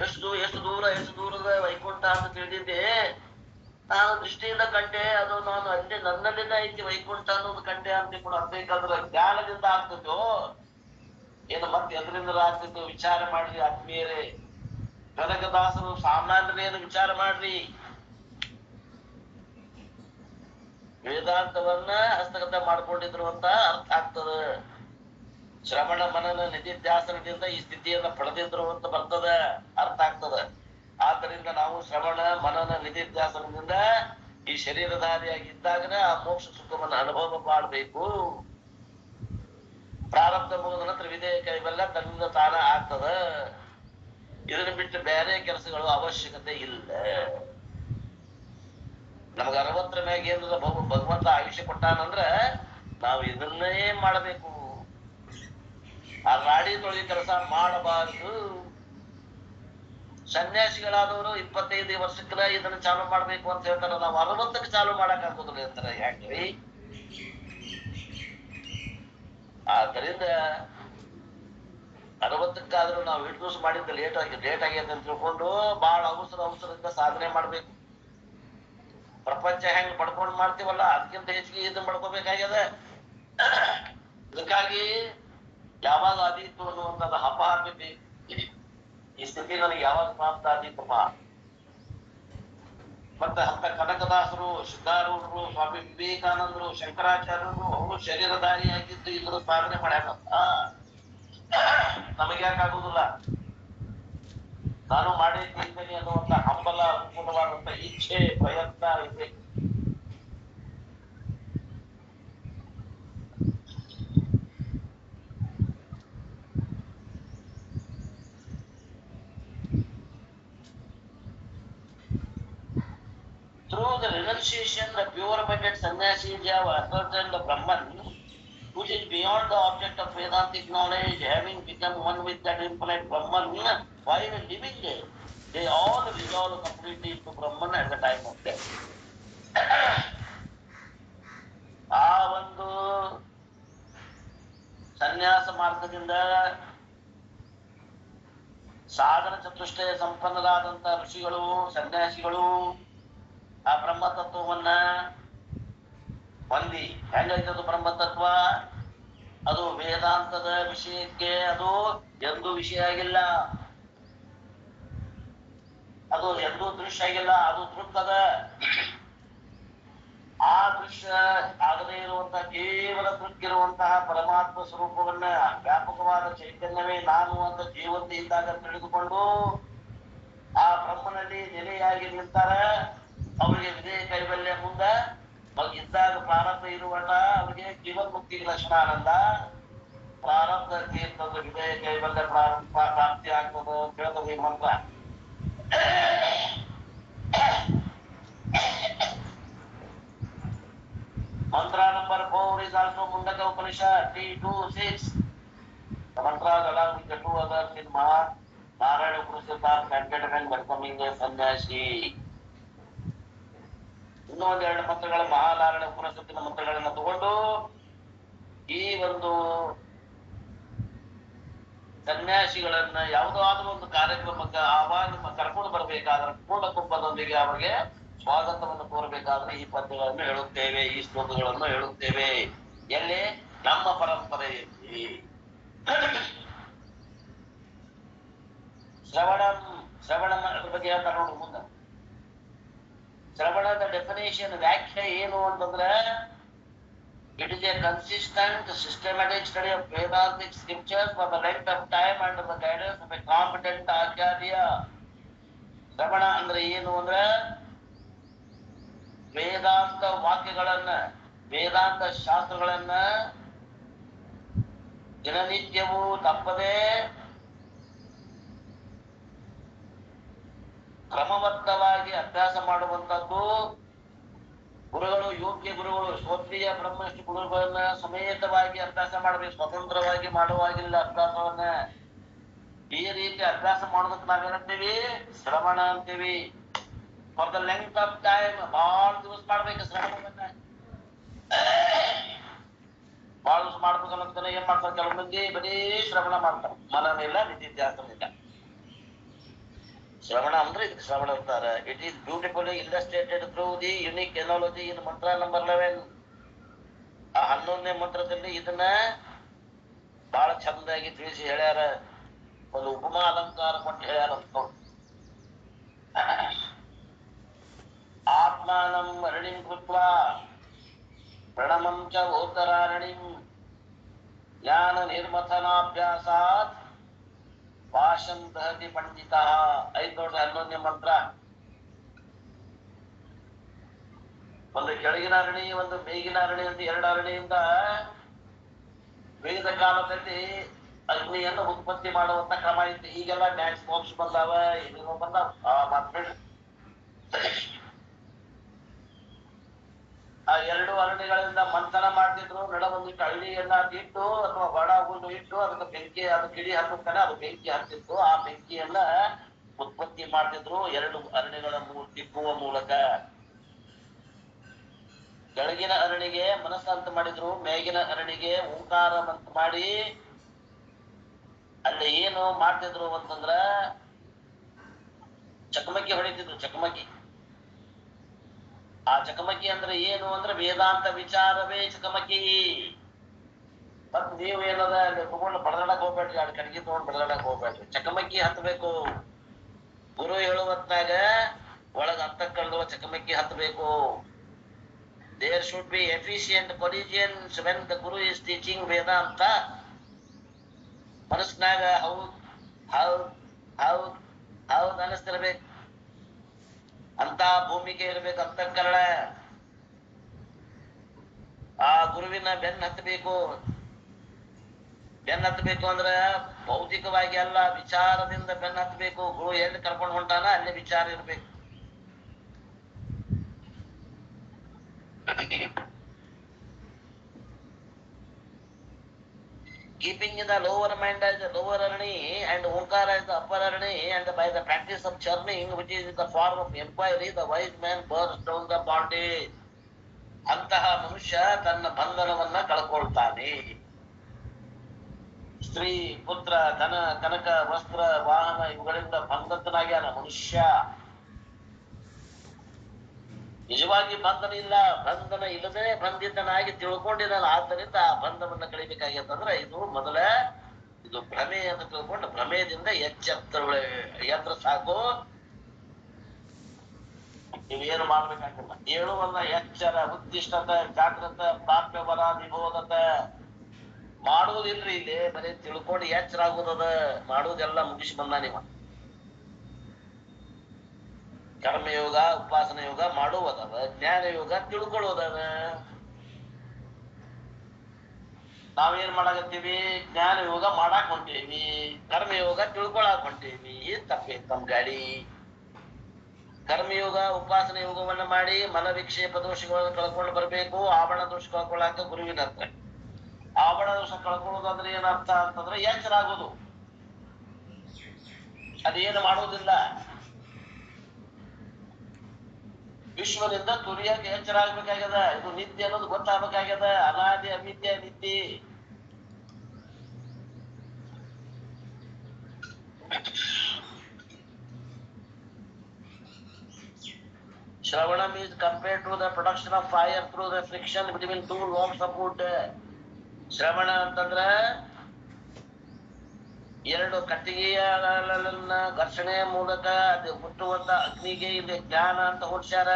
ಎಷ್ಟು ದೂರದ ವೈಕುಂಠ ಅಂತ ತಿಳಿದಿದ್ದೆ. ನಾನು ದೃಷ್ಟಿಯಿಂದ ಕಂಡೆ, ಅದು ನಾನು ಅಲ್ಲಿ ನನ್ನಲ್ಲಿಂದ ಐತಿ ವೈಕುಂಠ ಅನ್ನೋದು ಕಂಡೆ ಅಂತ ಕೂಡ ಆಗ್ಬೇಕಾದ್ರೆ ಜ್ಞಾನದಿಂದ ಆಗ್ತದೋ ಏನು ಮತ್ತೆ ಎದರಿಂದ ಆಗ್ತಿತ್ತು? ವಿಚಾರ ಮಾಡ್ರಿ ಆತ್ಮೀಯರೇ. ಕನಕದಾಸರು ಸಾಮಾನ್ಯರೇನು ವಿಚಾರ ಮಾಡ್ರಿ. ವೇದಾಂತವನ್ನ ಹಸ್ತಗತ ಮಾಡ್ಕೊಂಡಿದ್ರು ಅಂತ ಅರ್ಥ ಆಗ್ತದ. ಶ್ರವಣ ಮನನ ನಿಧಿಧ್ಯಾಸನದಿಂದ ಈ ಸ್ಥಿತಿಯನ್ನ ಪಡೆದಿದ್ರು ಅಂತ ಬರ್ತದ, ಅರ್ಥ ಆಗ್ತದ. ಆದ್ದರಿಂದ ನಾವು ಶ್ರವಣ ಮನನ ನಿಧಿಧ್ಯಾಸನದಿಂದ ಈ ಶರೀರಧಾರಿಯಾಗಿದ್ದಾಗನೇ ಆ ಮೋಕ್ಷ ಸುಖವನ್ನು ಅನುಭವ ಮಾಡಬೇಕು. ಪ್ರಾರಬ್ಧ ಮುಗಿದ ನಂತರ ವಿಧೇಯಕ ಇವೆಲ್ಲ ತನ್ನಿಂದ ತಾನ ಆಗ್ತದ. ಇದನ್ನ ಬಿಟ್ಟು ಬೇರೆ ಕೆಲಸಗಳು ಅವಶ್ಯಕತೆ ಇಲ್ಲ. ನಮಗ 60ರ ಮ್ಯಾಗ ಏನಾರ ಭಗವಂತ ಆಯುಷ್ಯ ಕೊಟ್ಟಾನಂದ್ರ ನಾವು ಇದನ್ನೇ ಮಾಡಬೇಕು. ಆ ರಾಡಿ ತೊಳಿ ಕೆಲಸ ಮಾಡಬಾರದು. ಸನ್ಯಾಸಿಗಳಾದವರು 25 ವರ್ಷಕ್ಕಲ್ಲ ಇದನ್ನ ಚಾಲು ಮಾಡ್ಬೇಕು ಅಂತ ಹೇಳ್ತಾರ. ನಾವು 60ಕ್ಕೆ ಚಾಲು ಮಾಡಕ್ ಆಗೋದಿಲ್ಲ ಅಂತಾರ. ಯಾಕ್ರಿ? ಆದ್ದರಿಂದ 60ಕ್ಕಾದ್ರೂ ನಾವು ಇಟ್ಟು ದಿವಸ ಮಾಡಿದ್ದ ಲೇಟ್ ಆಗೈತೆ ಅಂತ ತಿಳ್ಕೊಂಡು ಬಹಳ ಅವಸರದಿಂದ ಸಾಧನೆ ಮಾಡ್ಬೇಕು. ಪ್ರಪಂಚ ಹೆಂಗ್ ಪಡ್ಕೊಂಡ್ ಮಾಡ್ತೀವಲ್ಲ ಅದಕ್ಕಿಂತ ಹೆಚ್ಚಿಗೆ ಇದನ್ನ ಮಾಡ್ಕೋಬೇಕಾಗ್ಯದ. ಇದಕ್ಕಾಗಿ ಯಾವಾಗ ಆದೀತು ಅನ್ನುವಂಥದ್ದು ಹಬ್ಬ ಈ ಸ್ಥಿತಿ ನನಗೆ ಯಾವಾಗ ಪ್ರಾಪ್ತ ಆದೀತಪ್ಪ. ಮತ್ತೆ ಅಂತ ಕನಕದಾಸರು, ಸಿದ್ಧಾರೂಢರು, ಸ್ವಾಮಿ ವಿವೇಕಾನಂದರು, ಶಂಕರಾಚಾರ್ಯರು ಅವರು ಶರೀರಧಾರಿಯಾಗಿದ್ದು ಇದ್ರ ಸಾಧನೆ ಮಾಡ್ಯಾರ. ನಮಗೆ ಯಾಕಾಗುದಿಲ್ಲ? ನಾನು ಮಾಡಿದ್ದೀನಿ ಅನ್ನುವಂತ ಹಂಬಲ, ಪೂರ್ಣವಾದಂತ ಇಚ್ಛೆ, ಪ್ರಯತ್ನ ಇದೆ. Through the renunciation, the pure-minded sannyasis have ascertained the Brahman, which is beyond the object of Vedantic knowledge, having become one with that infinite Brahman, while living there, they all resolve completely into Brahman at the time of death. ಆ ಒಂದು ಸನ್ಯಾಸ ಮಾರ್ಗದಿಂದ ಸಾಧನ ಚತುಷ್ಟಯ ಸಂಪನ್ನರಾದಂತ ಋಷಿಗಳು, ಸನ್ಯಾಸಿಗಳು ಆ ಬ್ರಹ್ಮತತ್ವವನ್ನ ಹೊಂದಿ, ಹೆಂಗೈತದು ಬ್ರಹ್ಮತತ್ವ? ಅದು ವೇದಾಂತದ ವಿಷಯಕ್ಕೆ ಅದು ಎಂದೂ ವಿಷಯ ಆಗಿಲ್ಲ, ಅದು ಎಂದೂ ದೃಶ್ಯ ಆಗಿಲ್ಲ, ಅದು ದೃಕ್ಕದ. ಆ ದೃಶ್ಯ ಆಗದೇ ಇರುವಂತಹ ಕೇವಲ ದೃಕ್ಕಿರುವಂತಹ ಪರಮಾತ್ಮ ಸ್ವರೂಪವನ್ನ, ವ್ಯಾಪಕವಾದ ಚೈತನ್ಯವೇ ನಾನು ಅಂತ ಜೀವಂತ ಇದ್ದಾಗ ತಿಳಿದುಕೊಂಡು ಆ ಬ್ರಹ್ಮನಲ್ಲಿ ನೆಲೆಯಾಗಿ ನಿಲ್ತಾರ. ಅವರಿಗೆ ವಿಧೇಯ ಕೈವಲ್ಯ ಮುಂದ ಇದ್ದಾಗ ಪ್ರಾರಬ್ಧ ಇರುವಟ ಅವರಿಗೆ ಜೀವನ್ಮುಕ್ತಿ ಲಕ್ಷಣ ಆನಂದ, ಪ್ರಾರಬ್ಧ ತೀರ್ಥದ ವಿಧೇಯ ಕೈವಲ್ಯ ಪ್ರಾಪ್ತಿ ಆಗ್ತದ ಅಂತ ಹೇಳ್ತದೆ ಈ ಮಂತ್ರ. ಮಂತ್ರ number 4 is also Mundaka Upanishad, T26. The mantras along with the two others in Narayana Upanishad are chanted when becoming a sannyasi. ಇನ್ನೂ ಒಂದೆರಡು ಮಂತ್ರಗಳ ಮಹಾನಾರಾಯಣ ಉಪನಿಷತ್ತಿನ ಮಂತ್ರಗಳನ್ನ ತಗೊಂಡು ಈ ಒಂದು ಸನ್ಯಾಸಿಗಳನ್ನ ಯಾವುದಾದ್ರೂ ಒಂದು ಕಾರ್ಯಕ್ರಮಕ್ಕೆ ಆಹ್ವಾನ ಕರ್ಕೊಂಡು ಬರಬೇಕಾದ್ರೆ ಪೂರ್ಣ ಕುಂಭದೊಂದಿಗೆ ಅವರಿಗೆ ಸ್ವಾಗತವನ್ನು ಕೋರಬೇಕಾದ್ರೆ ಈ ಪದ್ಯಗಳನ್ನು ಹೇಳುತ್ತೇವೆ, ಈ ಶ್ಲೋಕಗಳನ್ನು ಹೇಳುತ್ತೇವೆ. ಎಲ್ಲಿ? ನಮ್ಮ ಪರಂಪರೆಯಲ್ಲಿ. ಶ್ರವಣ ಅದ್ರ ಬಗ್ಗೆ ಹೇಳ್ತಾರೆ ನೋಡ್ರಿ ಮುಂದೆ. ಶ್ರವಣದ ಡೆಫಿನೇಷನ್, ವ್ಯಾಖ್ಯೆ ಏನು ಅಂತಂದ್ರೆ, it is a consistent, systematic study of Vedantic scriptures for the length of time under the guidance of a competent acharya. ಶ್ರವಣ ಅಂದ್ರೆ ಏನು ಅಂದ್ರೆ, ವೇದಾಂತ ವಾಕ್ಯಗಳನ್ನ, ವೇದಾಂತ ಶಾಸ್ತ್ರಗಳನ್ನ ದಿನನಿತ್ಯವೂ ತಪ್ಪದೆ ಕ್ರಮಬದ್ಧವಾಗಿ ಅಭ್ಯಾಸ ಮಾಡುವಂತದ್ದು. ಗುರುಗಳು, ಯೋಗ್ಯ ಗುರುಗಳು, ಶ್ರೋತ್ರಿಯ ಬ್ರಹ್ಮನಿಷ್ಠ ಗುರುಗಳನ್ನ ಸಮೇತವಾಗಿ ಅಭ್ಯಾಸ ಮಾಡಬೇಕು, ಸ್ವತಂತ್ರವಾಗಿ ಮಾಡುವಾಗಿಲ್ಲ ಅಭ್ಯಾಸವನ್ನ. ಈ ರೀತಿ ಅಭ್ಯಾಸ ಮಾಡೋದಕ್ಕೆ ನಾವೇನಂತೀವಿ? ಶ್ರವಣ ಅಂತೀವಿ. For the length of time, ಬಹಳ ದಿವಸ ಮಾಡ್ಬೇಕು ಶ್ರವಣವನ್ನ. ಬಹಳ ದಿವಸ ಮಾಡ್ಬೇಕನ್ನೋದನ್ನ ಏನ್ ಮಾಡ್ತಾರೆ ಕೆಲವು ಮಂದಿ? ಬರೀ ಶ್ರವಣ ಮಾಡ್ತಾರೆ, ಮನನ ಇಲ್ಲ, ನಿಧಿಧ್ಯಾಸನ ಇಲ್ಲ. ಶ್ರವಣ ಅಂದ್ರೆ ಇದಕ್ಕೆ ಶ್ರವಣ ಅಂತಾರೆ. It is beautifully illustrated through the unique analogy in mantra number 11. ಆ 11ನೇ ಮಂತ್ರದಲ್ಲಿ ಇದನ್ನ ಬಹಳ ಚಂದಾಗಿ ತಿಳಿಸಿ ಹೇಳ್ಯಾರ. ಒಂದು ಉಪಮಾ ಅಲಂಕಾರ ಕೊಟ್ಟು ಹೇಳ್ಯಾರ ಅಂತ. ಆತ್ಮಾನಂ ಅರಣಿಂ ಕೃತ್ವಾ ಪ್ರಣಮಂ ಚ ಉತ್ತರಾರಣಿಂ ಜ್ಞಾನ ನಿರ್ಮಥನಾಭ್ಯಾಸಾತ್ ಭಾಷಂ ದಹತಿ ಪಂಡಿತ. 11ನೇ ಮಂತ್ರ. ಒಂದು ಕೆಳಗಿನ ಅರಣಿ, ಒಂದು ಮೇಗಿನ ಅರಣಿ ಅಂತ ಎರಡು ಅರಣಿಯಿಂದ ವೇದ ಕಾಲದಲ್ಲಿ ಅಗ್ನಿಯನ್ನು ಉತ್ಪತ್ತಿ ಮಾಡುವಂತ ಕ್ರಮ ಇತ್ತು. ಈಗೆಲ್ಲ ಮ್ಯಾಕ್ಸ್ ಬಾಕ್ಸ್ ಬಂದಾವ, ಏನೇನೋ ಬಂದಾವ. ಆ ಎರಡು ಅರಣಿಗಳಿಂದ ಮಂಥನ ಮಾಡ್ತಿದ್ರು. ನಡ ಒಂದಿಟ್ಟು ಹಳ್ಳಿಯನ್ನ ಇಟ್ಟು ಅಥವಾ ಬಡ ಹುಲ್ಲು ಇಟ್ಟು ಅದಕ್ಕೆ ಬೆಂಕಿ, ಅದು ಕಿಡಿ ಹತ್ತುತ್ತಾನೆ, ಅದು ಬೆಂಕಿ ಹತ್ತಿತ್ತು. ಆ ಬೆಂಕಿಯನ್ನ ಉತ್ಪತ್ತಿ ಮಾಡ್ತಿದ್ರು ಎರಡು ಅರಣಿಗಳ ತಿಕ್ಕುವ ಮೂಲಕ. ಕೆಳಗಿನ ಅರಣಿಗೆ ಮನಸ್ಸಂತ ಮಾಡಿದ್ರು, ಮೇಗಿನ ಅರಣಿಗೆ ಓಂಕಾರ ಅಂತ ಮಾಡಿ ಅಲ್ಲಿ ಏನು ಮಾಡ್ತಿದ್ರು ಅಂತಂದ್ರ ಚಕಮಕಿ ಹೊಡಿತಿದ್ರು. ಚಕಮಕಿ, ಆ ಚಕಮಕಿ ಅಂದ್ರೆ ಏನು ಅಂದ್ರೆ ವೇದಾಂತ ವಿಚಾರವೇ ಚಕಮಕಿ. ಮತ್ ನೀವ್ ಏನದ ಅಲ್ಲಿ ತಗೊಂಡು ಬಡದಾಡಕ್ ಹೋಗ್ಬೇಡ್ರಿ, ಅಲ್ಲಿ ಕಡೆಗೆ ತಗೊಂಡ್ ಬಡದಾಡಕ್ ಹೋಗ್ಬೇಡ್ರಿ, ಚಕಮಕಿ ಹತ್ಬೇಕು. ಗುರು ಹೇಳುವತ್ನಾಗ ಒಳಗ ಅರ್ಥ ಕಳೆದುವ ಚಕಮಕಿ ಹತ್ಬೇಕು. There should be efficient collisions when the guru is teaching Veda ಅಂತ ಮನಸ್ನಾಗ ಹೌದ್ ಹೌದ್ ಹೌದ್ ಹೌದ್ ಅನಿಸ್ತಿರ್ಬೇಕು. ಅಂತ ಭೂಮಿಗೆ ಇರ್ಬೇಕು ಅಂತಃಕರಣ. ಆ ಗುರುವಿನ ಬೆನ್ನ ಹತ್ತಬೇಕು. ಬೆನ್ನ ಹತ್ತಬೇಕು ಅಂದ್ರ ಭೌತಿಕವಾಗಿ ಅಲ್ಲ, ವಿಚಾರದಿಂದ ಬೆನ್ನ ಹತ್ತಬೇಕು. ಗುರು ಎಲ್ಲಿ ಕರ್ಕೊಂಡು ಹೊಂಟಾನ ಅಲ್ಲಿ ವಿಚಾರ ಇರ್ಬೇಕು. Keeping in the lower mind as the lower arani and Omkara as the upper arani, and by the practice of churning, which is in the form of inquiry, the wise man bursts down the bondage. ಅಂತಹ ಮನುಷ್ಯ ತನ್ನ ಬಂಧನವನ್ನ ಕಳ್ಕೊಳ್ತಾನೆ. ಸ್ತ್ರೀ, ಪುತ್ರ, ಧನ, ಕನಕ, ವಸ್ತ್ರ, ವಾಹನ ಇವುಗಳಿಂದ ಬಂಧತನಾಗ್ಯಾನ ಮನುಷ್ಯ. ನಿಜವಾಗಿ ಬಂಧನ ಇಲ್ಲ, ಬಂಧನ ಇಲ್ಲದೆ ಬಂಧಿತನಾಗಿ ತಿಳ್ಕೊಂಡಿದ್ದಾನ. ಆದ್ದರಿಂದ ಆ ಬಂಧವನ್ನ ಕಳಿಬೇಕಾಗ್ಯಂತಂದ್ರೆ ಇದು ಭ್ರಮೆ ಅಂತ ತಿಳ್ಕೊಂಡು ಭ್ರಮೆಯಿಂದ ಎಚ್ಚರ ಸಾಕು. ನೀವೇನು ಮಾಡ್ಬೇಕಾಗಿಲ್ಲ. ಹೇಳುವಲ್ಲ ಎಚ್ಚರ, ಉತ್ತಿಷ್ಠತ, ಜಾಗೃತ, ಪ್ರಾಪ್ಯವರ, ನಿಬೋಧತ. ಮಾಡುವುದಿಲ್ರಿ ಇಲ್ಲಿ, ಬರೀ ತಿಳ್ಕೊಂಡು ಎಚ್ಚರ ಆಗುದದ. ಮಾಡುವುದೆಲ್ಲ ಮುಗಿಸಿ ಬಂದ ನೀವು. ಕರ್ಮಯೋಗ, ಉಪಾಸನ ಯೋಗ ಮಾಡುವುದದ, ಜ್ಞಾನ ಯೋಗ ತಿಳ್ಕೊಳ್ಳೋದದ. ನಾವೇನ್ ಮಾಡಾಕತ್ತೀವಿ? ಜ್ಞಾನ ಯೋಗ ಮಾಡಾಕ್ ಹೊಂಟೇವಿ, ಕರ್ಮಯೋಗ ತಿಳ್ಕೊಳಾಕ್ ಹೊಂಟೇವಿ. ತಪ್ಪೇತ್ ನಮ್ ಗಾಡಿ. ಕರ್ಮಯೋಗ, ಉಪಾಸನ ಯೋಗವನ್ನ ಮಾಡಿ ಮನ ವಿಕ್ಷೇಪ ದೋಷಗಳನ್ನು ಕಳ್ಕೊಂಡು ಬರ್ಬೇಕು. ಆವರಣ ದೋಷ ಕಳ್ಕೊಳಾಕ ಗುರುವಿನ ಹತ್ರ. ಆವರಣ ದೋಷ ಕಳ್ಕೊಳ್ಳೋದಂದ್ರೆ ಏನರ್ಥ ಅಂತಂದ್ರೆ ಎಚ್ಚರ ಆಗೋದು. ಅದೇನು ಮಾಡೋದಿಲ್ಲ. ವಿಶ್ವದಿಂದ ತುರಿಯಾಗಿ ಎಚ್ಚರ ಆಗ್ಬೇಕಾಗ್ಯದ. ಇದು ನಿತ್ಯ ಅನ್ನೋದು ಗೊತ್ತಾಗಬೇಕಾಗ್ಯದ. ಅನಾದಿ ಅವಿದ್ಯ ನಿತ್ಯ. Shravanam is compared to the production of fire through the friction between two logs of wood. ಶ್ರವಣ ಅಂತಂದ್ರ ಎರಡು ಕಟ್ಟಿಗೆಯನ್ನ ಘರ್ಷಣೆಯ ಮೂಲಕ ಅದು ಹುಟ್ಟುವಂತ ಅಗ್ನಿಗೆ ಇಲ್ಲಿ ಜ್ಞಾನ ಅಂತ ಹೋಲ್ಸ್ಯಾರ.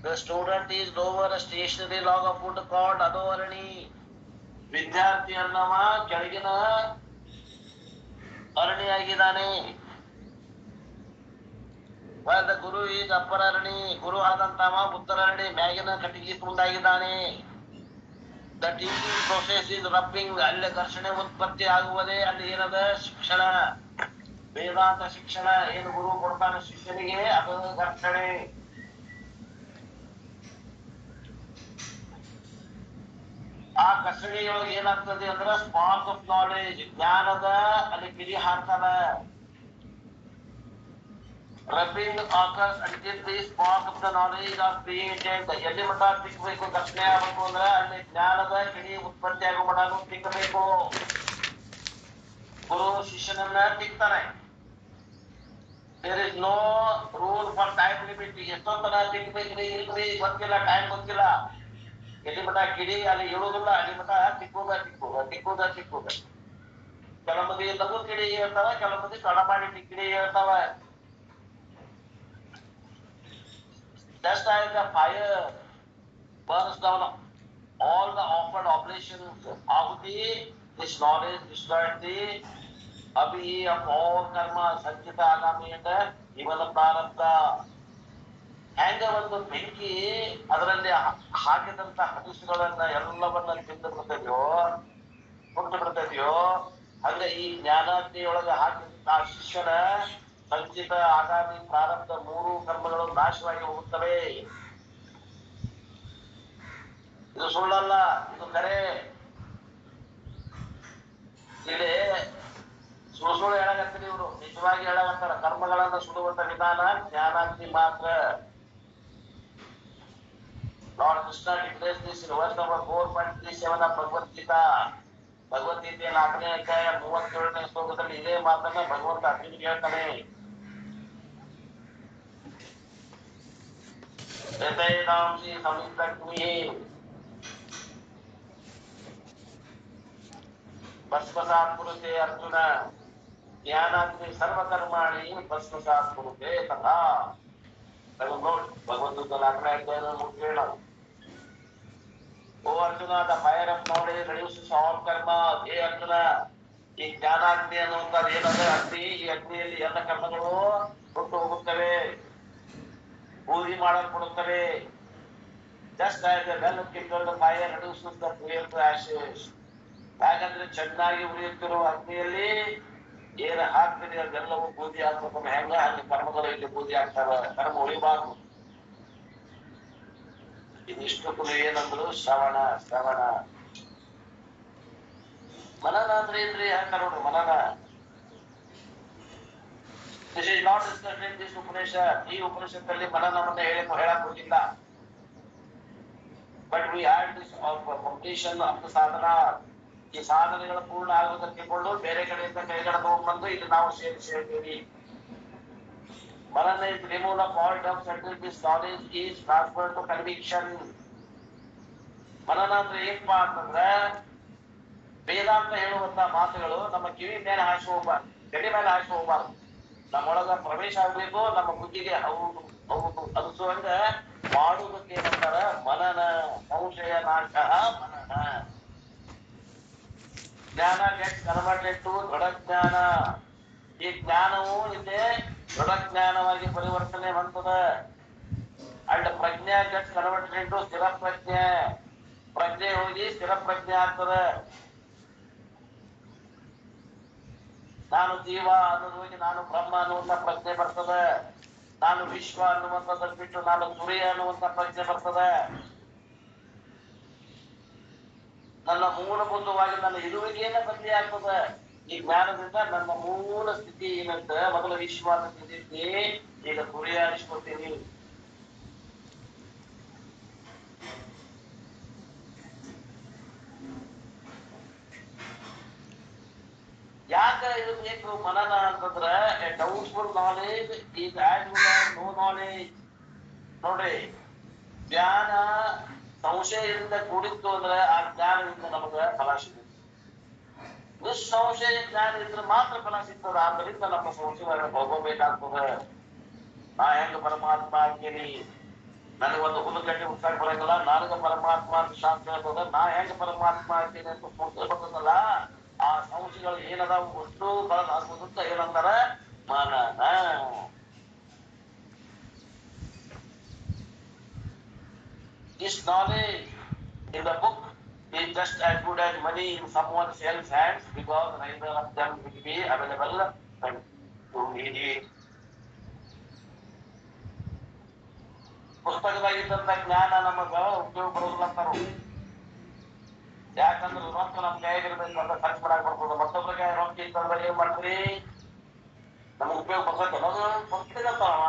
The student is lower a stationary log of wood called ಅಧೋರಣಿ. ವಿದ್ಯಾರ್ಥಿ ಅನ್ನವ ಕೆಳಗಿನ ಅರಣಿಯಾಗಿದ್ದಾನೆ. While the Guru is upper Arani, ಗುರು ಆದಂತವ ಉತ್ತರಾರಣಿ, ಮ್ಯಾಗಿನ ಕಟ್ಟಿಗೆ ತುಂಡಾಗಿದ್ದಾನೆ. The teaching process is rubbing. ಅಲ್ಲಿ ಘರ್ಷಣೆ ಉತ್ಪತ್ತಿ ಆಗುವುದೇ ಅಲ್ಲಿ ಏನದ ಶಿಕ್ಷಣ, ವೇದಾಂತ ಶಿಕ್ಷಣ. ಏನು ಗುರು ಕೊಡ್ತಾನೆ ಶಿಷ್ಯನಿಗೆ ಅದು ಘರ್ಷಣೆ. ಆ ಘರ್ಷಣೆಯೊಳಗೆ ಏನಾಗ್ತದೆ ಅಂದ್ರೆ ಸ್ಪಾರ್ಕ್ ಆಫ್ ನಾಲೆಜ್, ಜ್ಞಾನದ ಅಲ್ಲಿ ಕಿಡಿ ಹಾಕ್ತಾರ. Rubbing occurs until the spark of the knowledge are created. ಎಲ್ಲಿ ಮಠ ತಿಕ್ಕಬೇಕು, ಘರ್ಷಣೆ ಆಗಬೇಕು ಅಂದ್ರೆ ಅಲ್ಲಿ ಜ್ಞಾನದ ಕಿಡಿ ಉತ್ಪತ್ತಿ ಆಗೋ ಮಠನು ತಿಕ್ಕಬೇಕು. ಗುರು ಶಿಷ್ಯನನ್ನ ತಿಕ್ತಾನೆ. There is no rule for time limit. ಎಷ್ಟೊತ್ತನ ತಿಕ್ಕಬೇಕ್ರಿ ಇಲ್ರಿ ಗೊತ್ತಿಲ್ಲ, ಟೈಮ್ ಗೊತ್ತಿಲ್ಲ. ಎಲ್ಲಿ ಮಠ ಕಿಡಿ ಅಲ್ಲಿ ಇಳುವುದಿಲ್ಲ, ಅಲ್ಲಿ ಮಠ ತಿಕ್ಕುದ. ಕೆಲವು ಮಂದಿ ಲಘು ಕಿಡಿ ಹೇಳ್ತಾವ, ಕೆಲವು ಮಂದಿ ತಡ ಮಾಡಿ ಕಿಡಿ ಹೇಳ್ತಾವ. Just as the fire burns down all the offered oblations, Ahuti, this knowledge destroyed the abhi of all karma, sanchita, agami and even the prarabdha. ಹೆಂಗ ಒಂದು ಬೆಂಕಿ ಅದರಲ್ಲಿ ಹಾಕಿದಂತ ಹದಿಸುಗಳನ್ನ ಎಲ್ಲವನ್ನ ತಿಂದು ಬಿಡ್ತದೆಯೋ, ಹುಟ್ಟು ಬಿಡ್ತದೆಯೋ, ಹಂಗ ಈ ಜ್ಞಾನಾಗ್ನಿಯೊಳಗ ಹಾಕಿದಂತ ಶಿಷ್ಯನ ಸಂಚಿತ, ಆಗಾಮಿ, ಪ್ರಾರಬ್ಧ ಮೂರು ಕರ್ಮಗಳು ನಾಶವಾಗಿ ಹೋಗುತ್ತವೆ. ಇದು ಸುಳ್ಳಲ್ಲ, ಇದು ಕರೆ. ಇಲ್ಲಿ ಸುಳ್ಳು ಹೇಳಕತ್ತೀರಿ ಇವರು, ನಿಜವಾಗಿ ಹೇಳಕತ್ತಾರ. ಕರ್ಮಗಳನ್ನ ಸುಡುವಂತ ವಿಧಾನ ಜ್ಞಾನಾಗ್ನಿ ಮಾತ್ರ. Lord Krishna declares this in verse number 4.37 of Bhagavad Gita. ಭಗವದ್ಗೀತೆಯ 4ನೇ ಅಧ್ಯಾಯ 37ನೇ ಶ್ಲೋಕದಲ್ಲಿ ಇದೇ ಮಾತನ್ನ ಭಗವಂತ ಅರ್ಜುನಿಗೆ ಹೇಳ್ತಾನೆ. ಭಸ್ಮಸಾತ್ ಕುರುತೆ ಅರ್ಜುನ ಜ್ಞಾನಾಗ್ನಿ ಸರ್ವಕರ್ಮಾಣಿ ಭಸ್ಮಸಾತ್ ಕುರುತೆ ತಥಾ. ನೋಡಿ ಭಗವಂತನ 4ನೇ ಅಧ್ಯಾಯದ ಮುಖ್ಯ ನಾವು. Oh Arjuna, the fire of knowledge reduces all karma. Hey Arjuna, ಈ ಜ್ಞಾನಾಗ್ನಿ ಅನ್ನುವಂಥದ್ದು ಏನಂದ್ರೆ ಅಗ್ನಿ. ಈ ಅಗ್ನಿಯಲ್ಲಿ ಎಲ್ಲ ಕರ್ಮಗಳು ಹುಟ್ಟು ಹೋಗುತ್ತವೆ, ಬೂದಿ ಮಾಡಲ್ಪಡುತ್ತವೆ. Just as A well kindled fire reduces the fuel to ashes. ಹಾಗಂದ್ರೆ ಚೆನ್ನಾಗಿ ಉರಿಯುತ್ತಿರುವ ಅಗ್ನಿಯಲ್ಲಿ ಏನು ಹಾಕ್ತಿದೆ ಅದೆಲ್ಲವೂ ಬೂದಿ ಆಗ್ಬೇಕು. ಹೆಂಗ ಅಲ್ಲಿ ಕರ್ಮಗಳು ಇಲ್ಲಿ ಬೂದಿ ಆಗ್ತಾವ, ಕರ್ಮ ಉಳಿಬಾರ್ದು. ಇದಿಷ್ಟು ಏನಂದ್ರು ಶ್ರವಣ. ಮನನ ಅಂದ್ರೆ ಏನ್ರಿ ಹೇಳ್ತಾರ ನೋಡ್ರಿ. Manana this is not discussed in this Upanishad. ಈ ಉಪನಿಷತ್ತಲ್ಲಿ ಮನನವನ್ನ ಹೇಳಕ್ ಹೋಗಿಲ್ಲ. But we had this completion of the sadhana. ಈ ಸಾಧನೆಗಳ ಪೂರ್ಣ ಆಗೋದಕ್ಕೆಕೊಂಡು ಬೇರೆ ಕಡೆಯಿಂದ ಕೈಗಡೆ ತಗೊಂಡ್ಬಂದು ಇಲ್ಲಿ ನಾವು ಸೇರಿಸಿದ್ದೀವಿ. Manana is remove of all doubts until this knowledge is transferred to conviction. ಮನನ ಅಂದ್ರೆ ಏನಪ್ಪಾ ಅಂತಂದ್ರೆ ವೇದಾಂತ ಹೇಳುವಂತ ಮಾತುಗಳು ನಮ್ಮ ಕಿವಿ ಮೇಲೆ ಹಾಕಿ ಹೋಗ್ಬಾರ್ದು, ಗಡಿ ಮೇಲೆ ಹಾಕಿ ಹೋಗ್ಬಾರ್ದು. ನಮ್ಮೊಳಗ ಪ್ರವೇಶ ಆಗ್ಬೇಕು, ನಮ್ಮ ಬುದ್ಧಿಗೆ ಹೌದು ಅನಿಸುವಂಗ ಮಾಡುವುದಕ್ಕೆ ಏನಂತಾರ ಮನನ. ಸಂಶಯ ನಾಶ ಮನನ. ಜ್ಞಾನ ಗೆಟ್ ಕನ್ವರ್ಟೆಡ್ ಟು ದೃಢ ಜ್ಞಾನ. ಈ ಜ್ಞಾನವು ಇದೆ ದೃಢ ಜ್ಞಾನವಾಗಿ ಪರಿವರ್ತನೆ ಹೊಂದದ. ಅಂಡ್ ಪ್ರಜ್ಞೆ ಗೆಟ್ ಕನ್ವರ್ಟೆಡ್ ಟು ಸ್ಥಿರ ಪ್ರಜ್ಞೆ. ಪ್ರಜ್ಞೆ ಹೋಗಿ ಸ್ಥಿರ ಪ್ರಜ್ಞೆ ಆಗ್ತದೆ. ನಾನು ಜೀವ ಅನ್ನೋದು ಹೋಗಿ ನಾನು ಬ್ರಹ್ಮ ಅನ್ನುವಂತ ಪ್ರಜ್ಞೆ ಬರ್ತದೆ. ನಾನು ವಿಶ್ವ ಅನ್ನುವಂಥದ್ದನ್ನು ಬಿಟ್ಟು ನಾನು ತುರಿಯ ಅನ್ನುವಂತ ಪ್ರಜ್ಞೆ ಬರ್ತದೆ. ನನ್ನ ಮೂಲಭೂತವಾಗಿ ನನ್ನ ಇರುವಿಕೆಯನ್ನ ಬದಲಿ ಆಗ್ತದೆ. ಈ ಜ್ಞಾನದಿಂದ ನನ್ನ ಮೂಲ ಸ್ಥಿತಿ ಏನಂತ ಮೊದಲ ವಿಶ್ವ ಅಂತ ಸ್ಥಿತಿ ಈಗ ತುರಿಯ ಅನಿಸ್ಕೊತೀನಿ. ಯಾಕ ಇದು ಬೇಕು ಮನನ ಅಂತಂದ್ರ a doubtful knowledge is as good as no knowledge. ನೋಡ್ರಿ, ಜ್ಞಾನ ಸಂಶಯದಿಂದ ಕೂಡಿತ್ತು ಅಂದ್ರೆ ಆ ಜ್ಞಾನದಿಂದ ನಮಗ ಫಲ ಸಿಗುತ್ತೆ. ನಿಸ್ಸಂಶಯ ಜ್ಞಾನ ಇದ್ರೆ ಮಾತ್ರ ಫಲ ಸಿಗ್ತದ. ಆದ್ದರಿಂದ ನಮ್ಮ ಸಂಶಯ ಹೋಗಬೇಕಾಗ್ತದೆ. ನಾ ಹೆಂಗ ಪರಮಾತ್ಮ ಆಗ್ತೀನಿ, ನನಗೊಂದು ಹುಲ್ಲುಗಡ್ಡೆ ಹುಟ್ಟಾಕ್ ಬರಂಗಿಲ್ಲ, ನನಗ ಪರಮಾತ್ಮ ಅಂತ ಶಾಸ್ತ್ರ ಹೇಳ್ತದ. ನಾ ಹೆಂಗ ಪರಮಾತ್ಮ ಆಗ್ತೀನಿ ಅಂತ ಬರ್ತದಲ್ಲ, ಆ ಸಂಶಯಗಳು ಏನದಾವು ಅಷ್ಟು ಬರದಾಗುತ್ತ ಏನಂತಾರ ಮನನ. This knowledge in the book is just as good as money in someone else's hands because neither of them will be available to read it. ಪುಸ್ತಕದಾಗಿದ್ದಂತ ಜ್ಞಾನ ನಮಗ ಉಪಯೋಗ ಬರೋದಿಲ್ಲ ಅಂತಾರು. ಯಾಕಂದ್ರೆ ರೊಕ್ಕ ನಮ್ ಕೈಯಾಗಿರ್ಬೇಕು ಅಂತ ಖರ್ಚು ಮಾಡಕ್ ಬರ್ತದ. ಮತ್ತೊಬ್ಬರ ಕೈ ರೊಕ್ಕ ಇತ್ತಂದ್ರೆ ಏನ್ ಮಾಡ್ತೀರಿ, ನಮಗ್ ಉಪಯೋಗ ಬರ್ತೈತೆ ಅನ್ನೋದು ಕೊಡ್ತೀರಂತಾವ.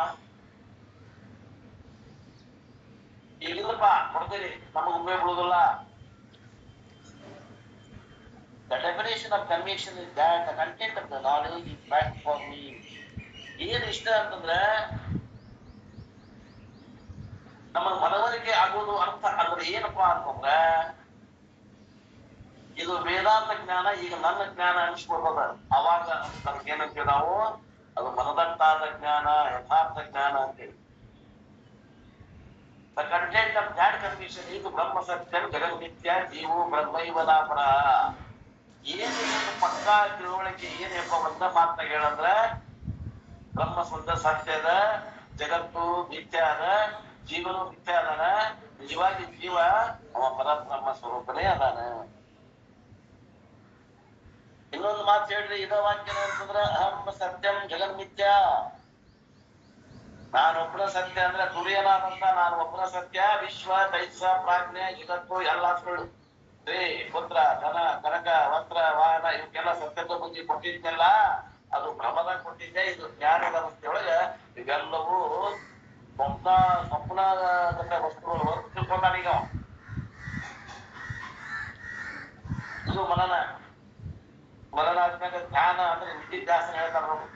ಈಗಿಲ್ಲಪ್ಪ ಕೊಡ್ತೀರಿ, ನಮಗ್ ಉಪಯೋಗ ಬೀಳುದಿಲ್ಲ. The definition of conviction is that the content of the knowledge is fact for me. ಏನ್ ಇಷ್ಟ ಅಂತಂದ್ರೆ ನಮ್ಮ ಮನವರಿಕೆ ಆಗೋದು ಅರ್ಥ ಅಂದ್ರೆ ಏನಪ್ಪಾ ಅಂತಂದ್ರೆ ಇದು ವೇದಾಂತ ಜ್ಞಾನ ಈಗ ನನ್ನ ಜ್ಞಾನ ಅನಿಸ್ಕೊಳ್ತದ. ಅವಾಗ ನಮ್ಗೇನಂತೀವಿ ನಾವು, ಅದು ಮನದಟ್ಟಾದ ಜ್ಞಾನ, ಯಥಾರ್ಥ ಜ್ಞಾನ ಅಂತೇಳಿ. The content of that conviction is ಬ್ರಹ್ಮ ಸತ್ಯಂ ಜಗನ್ಮಿಥ್ಯ ಜೀವೋ ಬ್ರಹ್ಮೈವ ನಾಪರಃ. ಏನು ಪಕ್ಕಾ ತಿಳುವಳಿಕೆ ಏನಪ್ಪ ಒಂದ ಮಾತನಾಗ ಹೇಳಂದ್ರ ಬ್ರಹ್ಮ ಶುದ್ಧ ಸತ್ಯದ, ಜಗತ್ತು ಮಿಥ್ಯ ಅದ, ಜೀವನು ಮಿಥ್ಯ ಅದಾನ. ನಿಜವಾಗಿ ಜೀವ ಅವ ಪರಬ್ರಹ್ಮ ಸ್ವರೂಪನೇ ಅದಾನ. ಇನ್ನೊಂದು ಮಾತು ಹೇಳ್ರಿ, ಇದ ವಾಕ್ಯ ಅಂತಂದ್ರ ಅಹಂ ಸತ್ಯಂ ಜಗನ್ಮಿಥ್ಯ. ನಾನೊಬ್ಬನ ಸತ್ಯ ಅಂದ್ರೆ ತುರಿಯನಾದಂತ ನಾನು ಒಬ್ಬನ ಸತ್ಯ. ವಿಶ್ವ ತೈಸ ಪ್ರಾಜ್ಞೆ ಜಗತ್ತು ಎಲ್ಲ ಸುಳ್ಳು. ಪುತ್ರ ಧನ ಕನಕ ವಸ್ತ್ರ ವಾಹನ ಇವಕ್ಕೆಲ್ಲ ಸತ್ಯದ ಬುದ್ಧಿ ಕೊಟ್ಟಿದ್ನೆಲ್ಲ ಅದು ಭ್ರಮದಾಗ ಕೊಟ್ಟಿದ್ದೆ. ಇದು ಜ್ಞಾನದ ಅವಸ್ಥೆಯೊಳಗ ಇವೆಲ್ಲವೂ ಸ್ವಪ್ನದ ವಸ್ತುಗಳು ತಿಳ್ಕೊಂಡಾನೀಗ. ಇದು ಮನನ. ಮನನ ಆದ್ಮ್ಯಾಗ ಧ್ಯಾನ ಅಂದ್ರೆ ನಿಧಿಧ್ಯಾಸನ ಹೇಳ್ತಾರ ನಾವು.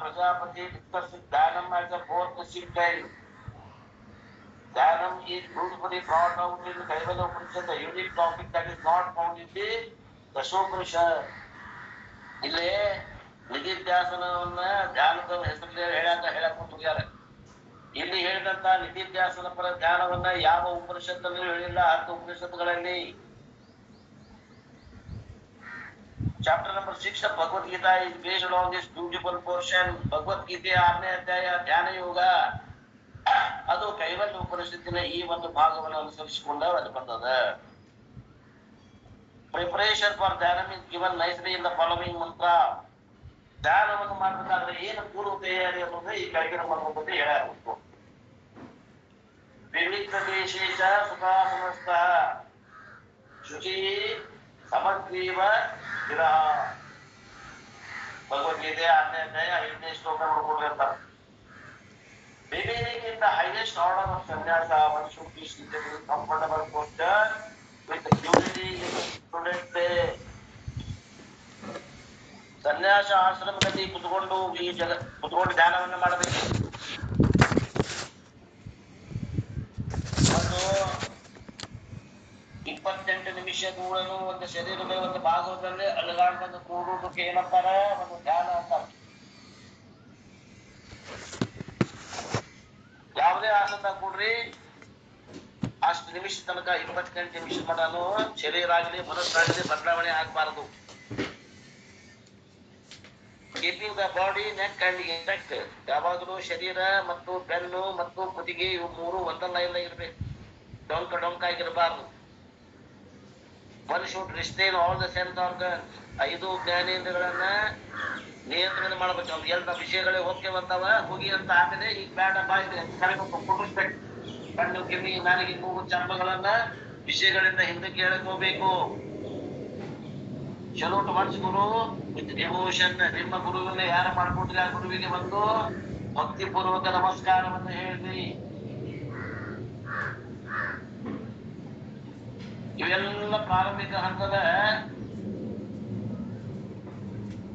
Prajapati discussed Dhanam as a fourth discipline. Dhanam is beautifully brought out in Kaivalya Upanishad, the unique topic that is not found in the ದಶೋಪನಿಷ ಇಲ್ಲಿ ನಿಧಿಧ್ಯಾಸನವನ್ನ ಧ್ಯಾನದ ಹೆಸರಲ್ಲಿ ಹೇಳಕ್ ಹೋಗ್ಯಾರ. ಇಲ್ಲಿ ಹೇಳಿದಂತ ನಿಧಿಧ್ಯಾಸನ ಪರ ಧ್ಯಾನವನ್ನ ಯಾವ ಉಪನಿಷತ್ತಲ್ಲೂ ಹೇಳಿಲ್ಲ. 10 ಉಪನಿಷತ್ತುಗಳಲ್ಲಿ. Chapter number 6 of Bhagavad Gita is based on this beautiful portion. ಭಗವದ್ಗೀತೆ 6ನೇ ಅಧ್ಯಾಯ ಧ್ಯಾನ ಯೋಗ ಅದು ಕೈವಲ್ಯ ಉಪನಿಷತ್ತಿನ ಈ ಒಂದು ಭಾಗವನ್ನು ಅನುಸರಿಸಿಕೊಂಡ ಅದು ಬಂದದ. ಪ್ರಿಪರೇಷನ್ ಫಾರ್ ಧ್ಯಾನ is given nicely in the following mantra. ಧ್ಯಾನವನ್ನು ಮಾಡಬೇಕಾದ್ರೆ ಏನು ಪೂರ್ವ ತಯಾರಿ ಅನ್ನೋದು ಈ ಕೆಳಗಿನ ಮಂತ್ರದಲ್ಲಿ ಹೇಳಬೇಕು. ವಿವಿಧ ದೇಶೇಶ ಸುಖಾಸನಸ್ಥಃ ಶುಚಿ ಸಮಗ್ರೀವ ವಿರಹ. ಭಗವದ್ಗೀತೆ 6ನೇ ಅಧ್ಯಾಯ 5ನೇ ಶ್ಲೋಕ ನೋಡ್ಕೊಳ್ತಾರೆ. Beginning in the highest order of sannyasa, one should be seated in comfortable posture with unity in the student. ಸನ್ಯಾಸ ಆಶ್ರಮದಲ್ಲಿ ಕುತ್ಕೊಂಡು ಧ್ಯಾನವನ್ನು ಮಾಡಬೇಕು. ಒಂದು 28 ನಿಮಿಷ ಕೂಡಲು ಒಂದು ಶರೀರದ ಒಂದು ಭಾಗದಲ್ಲಿ ಅಲುಗಾಡ್ಕೊಂಡು ಕೂಡುವುದಕ್ಕೆ ಏನಂತಾರ? ಒಂದು ಧ್ಯಾನ ಅಂತಾರ. ಯಾವುದೇ ಆಸನ ಕೂಡ್ರಿ ಅಷ್ಟು ನಿಮಿಷ ತನಕ 28 ನಿಮಿಷ ಮಟನು ಶರೀರ ಆಗಲಿ ಮನಸ್ಸಾಗಲಿ ಬದಲಾವಣೆ ಆಗಬಾರದು. Keeping the body neck and intact. ಯಾವಾಗಲೂ ಶರೀರ ಮತ್ತು ಬೆನ್ನು ಮತ್ತು ಕುತ್ತಿಗೆ ಇವು ಮೂರು ಒಂದಲ್ಲ ಇಲ್ಲ ಇರಬೇಕು. ಡೊಂಕ ಆಗಿರಬಾರ್ದು. One should restrain all the sense organs. 5 ಜ್ಞಾನೇಂದ್ರಗಳನ್ನ ನಿಯಂತ್ರಣ ಮಾಡಬೇಕು. ಅವ್ರು ಎಲ್ಲ ವಿಷಯಗಳೇ ಹೋಗ್ತೇವಂತವ ಹೋಗಿ ಅಂತ ಆಮೇಲೆ ಈಗ ಬೇಡ ಬಾಯಿದೆ ಕುಡಿಸ್ಬೇಕು. ಕಣ್ಣು ಕಿವಿ ನಾಲಿಗೆ ಮೂಗು ಚರ್ಮಗಳನ್ನ ವಿಷಯಗಳಿಂದ ಹಿಂದಕ್ಕೆ ಹೇಳಕ್ ಹೋಗ್ಬೇಕು. ಚಲೋಟ್ ಮಾಡಿಸ್ಗುರು ವಿತ್ ಡಿವೋಷನ್. ನಿಮ್ಮ ಗುರುವಿನ ಯಾರು ಮಾಡ್ಕೊಟ್ರಿ ಆ ಗುರುವಿಗೆ ಒಂದು ಭಕ್ತಿ ಪೂರ್ವಕ ನಮಸ್ಕಾರವನ್ನು ಹೇಳ್ರಿ. ಇವೆಲ್ಲ ಪ್ರಾರಂಭಿಕ ಹಂತದ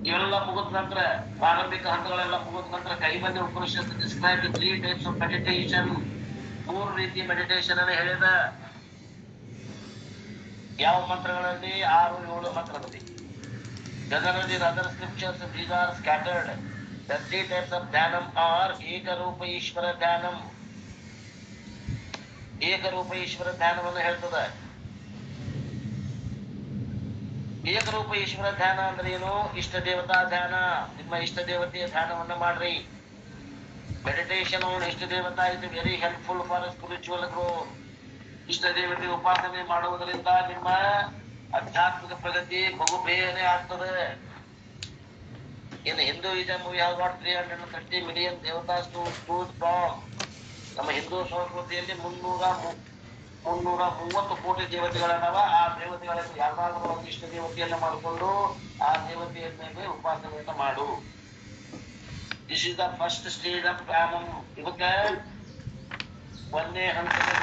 ಇವೆಲ್ಲ ಮುಗಿದ ನಂತರ ಪ್ರಾರಂಭಿಕ ಹಂತಗಳೆಲ್ಲ ಮುಗಿದ ನಂತರ ಕೈವಲ್ಯ ಉಪನಿಷತ್ತು ಡಿಸ್ಕ್ರೈಬ್ 3 ಟೈಪ್ಸ್ ಆಫ್ ಮೆಡಿಟೇಷನ್. 3 ರೀತಿ ಮೆಡಿಟೇಷನ್ ಅನ್ನು ಹೇಳಿದ. ಯಾವ ಮಂತ್ರಗಳಲ್ಲಿ? 6-7 ಮಂತ್ರದಲ್ಲಿ. Generally, in other scriptures, these are scattered. The 3 types of dhyanam are Ekarupa Ishvara Dhyanam. ಏಕರೂಪ ಈಶ್ವರ ಧ್ಯಾನವನ್ನು ಹೇಳ್ತದೆ. ಏಕರೂಪ ಈಶ್ವರ ಧ್ಯಾನ ಅಂದ್ರೆ ಏನು? ಇಷ್ಟ ದೇವತಾ ಧ್ಯಾನ. ನಿಮ್ಮ ಇಷ್ಟ ದೇವತೆಯ ಧ್ಯಾನವನ್ನ ಮಾಡ್ರಿ. ಮೆಡಿಟೇಷನ್ ಆನ್ ಇಷ್ಟ ದೇವತಾ is very helpful for spiritual growth. ಇಷ್ಟ ದೇವತೆ ಉಪಾಸನೆ ಮಾಡುವುದರಿಂದ ನಿಮ್ಮ ಆಧ್ಯಾತ್ಮಿಕ ಪ್ರಗತಿ ಬಹು ಬೇಗನೆ ಆಗ್ತದೆ. In Hinduism, we have got 330 million devatas to choose from. ನಮ್ಮ ಹಿಂದೂ ಸಂಸ್ಕೃತಿಯಲ್ಲಿ 330 ಕೋಟಿ ದೇವತೆಗಳನ್ನವ. ಆ ದೇವತೆಗಳಲ್ಲಿ ಯಾವ್ದಾದ್ರು ಒಂದು ಇಷ್ಟ ದೇವತೆಯನ್ನ ಮಾಡಿಕೊಂಡು ಆ ದೇವತೆಯನ್ನೇ ಉಪಾಸನೆಯನ್ನ ಮಾಡು. This is the first stage of dhyanam. ಇದಕ್ಕೆ 1ನೇ ಹಂತದಲ್ಲಿ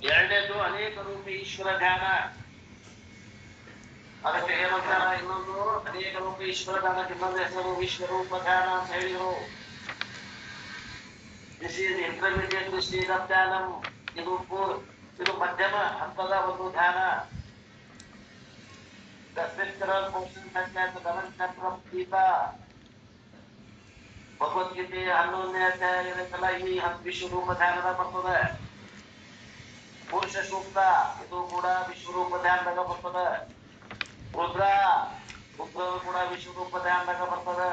ಎರಡನೇದು ಅನೇಕ ರೂಪ ಈಶ್ವರ ಧ್ಯಾನ. ಅದಕ್ಕೆ ಏನಂತಾರ? ಇನ್ನೊಂದು ಅನೇಕ ರೂಪ ಈಶ್ವರ ಧ್ಯಾನ, ಇನ್ನೊಂದು ಹೆಸರು ವಿಶ್ವರೂಪ ಧ್ಯಾನ ಅಂತ ಹೇಳಿದ್ರು. This is intermediate stage of dhyanam. ಇದು ಮಧ್ಯಮ ಹಂತದ ಒಂದು ಧ್ಯಾನ. The scriptural portion such as the 11th chapter of Gita, Bhagavad Gita 11ನೇ ಅಧ್ಯಾಯ ಇರುತ್ತಲ್ಲ, ಈ ವಿಶ್ವರೂಪ ಧ್ಯಾನದ ಬರ್ತದೆ. ಪುರುಷ ಸೂಕ್ತ ಇದು ಕೂಡ ವಿಶ್ವರೂಪ ಧ್ಯಾನದಾಗ ಬರ್ತದೆ. ರುದ್ರ ಕೂಡ ವಿಶ್ವರೂಪ ಧ್ಯಾನದಾಗ ಬರ್ತದೆ.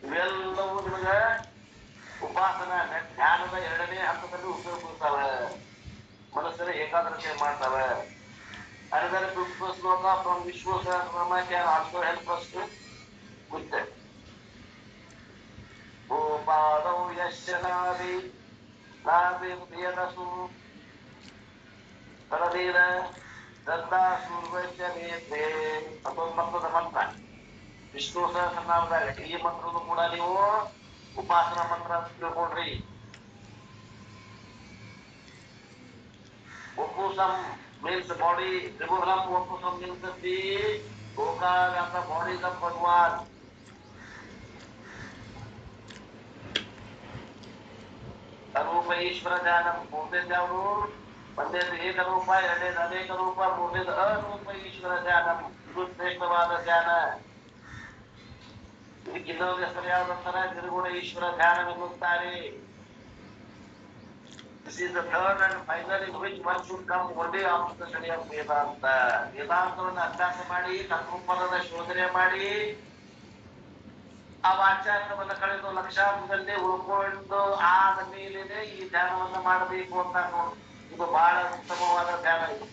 ಇವೆಲ್ಲವೂ ನಿಮಗೆ ಉಪಾಸನ ಧ್ಯಾನದ 2ನೇ ಹಂತದಲ್ಲಿ ಉಪಯೋಗಿಸ್ತಾವೆ. ಮನಸ್ಸನ್ನ ಏಕಾಗ್ರತೆ ಮಾಡ್ತಾವೆ. Another beautiful sloka from Vishnu Sahasranama can also help us with that. Gopadau yasyanadi naviryasu taradira danda survachyanete. ಅದೊಂದು ಮಂತ್ರದ ಮಂತ್ರ ವಿಷ್ಣು ಸಹಸ್ರನಾಮದಾಗ. ಈ ಮಂತ್ರನು ಕೂಡ ನೀವು ಉಪಾಸನಾ ಮಂತ್ರ ಅಂತ ತಿಳ್ಕೊಳ್ರಿ. Vapusam means body, Tribhuram Vapusam means the ಗೋಕಾಕ ಬಾಡಿ ದ ಭಗವಾನ್ ಅರೂಪ ಈಶ್ವರ ಧ್ಯಾನ ಮೂರನೇದು ಯಾವುದು ಒಂದೇದು ಏಕರೂಪ ಎರಡನೇದು ಅನೇಕ ರೂಪ ಮೂರನೇದು ಅರೂಪ ಈಶ್ವರ ಧ್ಯಾನ ಇದು ಶ್ರೇಷ್ಠವಾದ ಧ್ಯಾನ ಇದಕ್ಕೆ ಇನ್ನೊಂದು ಹೆಸರು ಯಾವ್ದಂತಾರ ನಿರ್ಗುಣ Ishwara ಧ್ಯಾನವೆನ್ನುತ್ತಾರೆ. This is the third and final in which one should come only after the study of ವೇದಾಂತ. ವೇದಾಂತವನ್ನು ಅಭ್ಯಾಸ ಮಾಡಿ ತತ್ವಪದದ ಶೋಧನೆ ಮಾಡಿ ಆ ವಾಚ್ಯಾರ್ಥವನ್ನು ಕಳೆದು ಲಕ್ಷಾಂತದಲ್ಲಿ ಉಳ್ಕೊಂಡು ಆದ ಮೇಲೇನೆ ಈ ಧ್ಯಾನವನ್ನು ಮಾಡಬೇಕು ಅಂತ ನೋಡಿ. ಇದು ಬಹಳ ಉತ್ತಮವಾದ ಧ್ಯಾನ. ಇದು